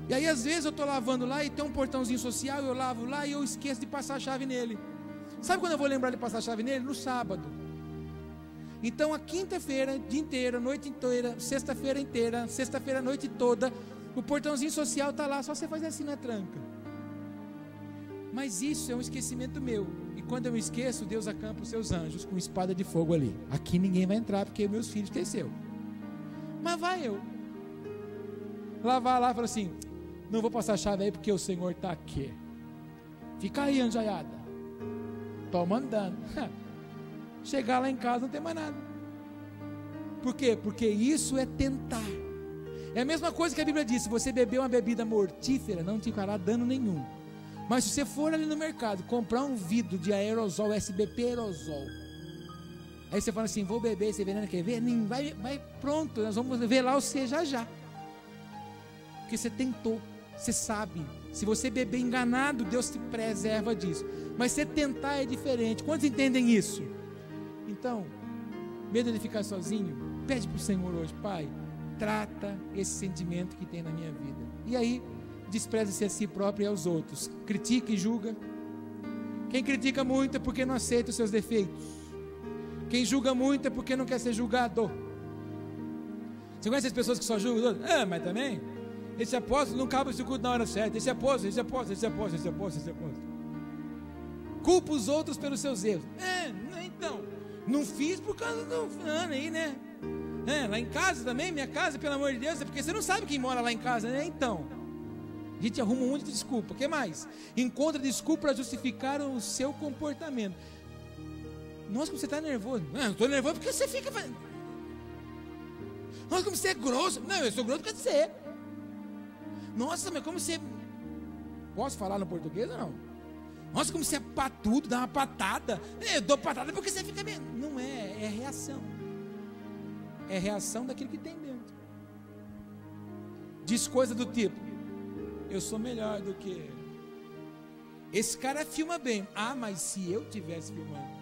E aí às vezes eu estou lavando lá e tem um portãozinho social, eu lavo lá e eu esqueço de passar a chave nele. Sabe quando eu vou lembrar de passar a chave nele? No sábado. Então a quinta-feira, dia inteiro, a noite inteira, sexta-feira inteira, sexta-feira a noite toda, o portãozinho social está lá, só você fazer assim na tranca. Mas isso é um esquecimento meu. E quando eu me esqueço, Deus acampa os seus anjos com espada de fogo ali. Aqui ninguém vai entrar porque meus filhos esqueceu. Mas vai eu lavar lá e falar assim: não vou passar a chave aí porque o Senhor está aqui. Fica aí, anjaiada. Estou mandando. Chegar lá em casa não tem mais nada. Por quê? Porque isso é tentar. É a mesma coisa que a Bíblia diz: se você beber uma bebida mortífera, não te fará dano nenhum. Mas se você for ali no mercado comprar um vidro de aerosol, SBP aerosol, aí você fala assim: vou beber esse veneno, quer ver? Nem vai, pronto, nós vamos ver lá você já. Porque você tentou, você sabe. Se você beber enganado, Deus te preserva disso. Mas você tentar é diferente. Quantos entendem isso? Então, medo de ficar sozinho, pede para o Senhor hoje: Pai, trata esse sentimento que tem na minha vida. E aí, despreza-se a si próprio e aos outros. Critica e julga. Quem critica muito é porque não aceita os seus defeitos. Quem julga muito é porque não quer ser julgado. Você conhece as pessoas que só julgam? Mas também, esse apóstolo não cabe esse culto na hora certa. Esse apóstolo. Culpa os outros pelos seus erros. Então, não fiz por causa do fulano aí, né? Lá em casa também, minha casa, pelo amor de Deus, é porque você não sabe quem mora lá em casa, né? Então, a gente arruma um monte de desculpa. O que mais? Encontra desculpa para justificar o seu comportamento. Nossa, como você está nervoso. Não, eu estou nervoso porque você fica fazendo. Nossa, como você é grosso. Não, eu sou grosso porque você é. Nossa, mas como você... Posso falar no português ou não? Nossa, como você é patudo, dá uma patada. Eu dou patada porque você fica bem. Não é, é reação. É reação daquilo que tem dentro. Diz coisa do tipo: eu sou melhor do que ele. Esse cara filma bem. Mas se eu tivesse filmando.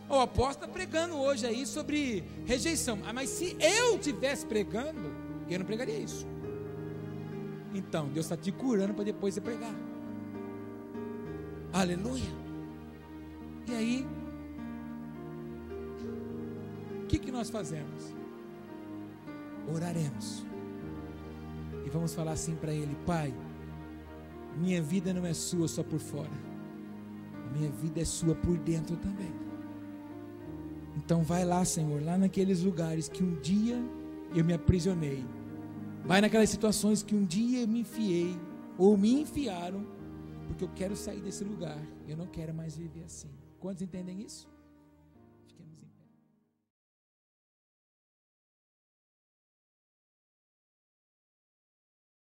O apóstolo está pregando hoje aí sobre rejeição. Mas se eu tivesse pregando, eu não pregaria isso. Então, Deus está te curando para depois você pregar. Aleluia. E aí, o que nós fazemos? Oraremos. E vamos falar assim para Ele: Pai, minha vida não é sua só por fora, a minha vida é sua por dentro também. Então vai lá, Senhor, lá naqueles lugares que um dia eu me aprisionei. Vai naquelas situações que um dia eu me enfiei, ou me enfiaram, porque eu quero sair desse lugar. Eu não quero mais viver assim. Quantos entendem isso?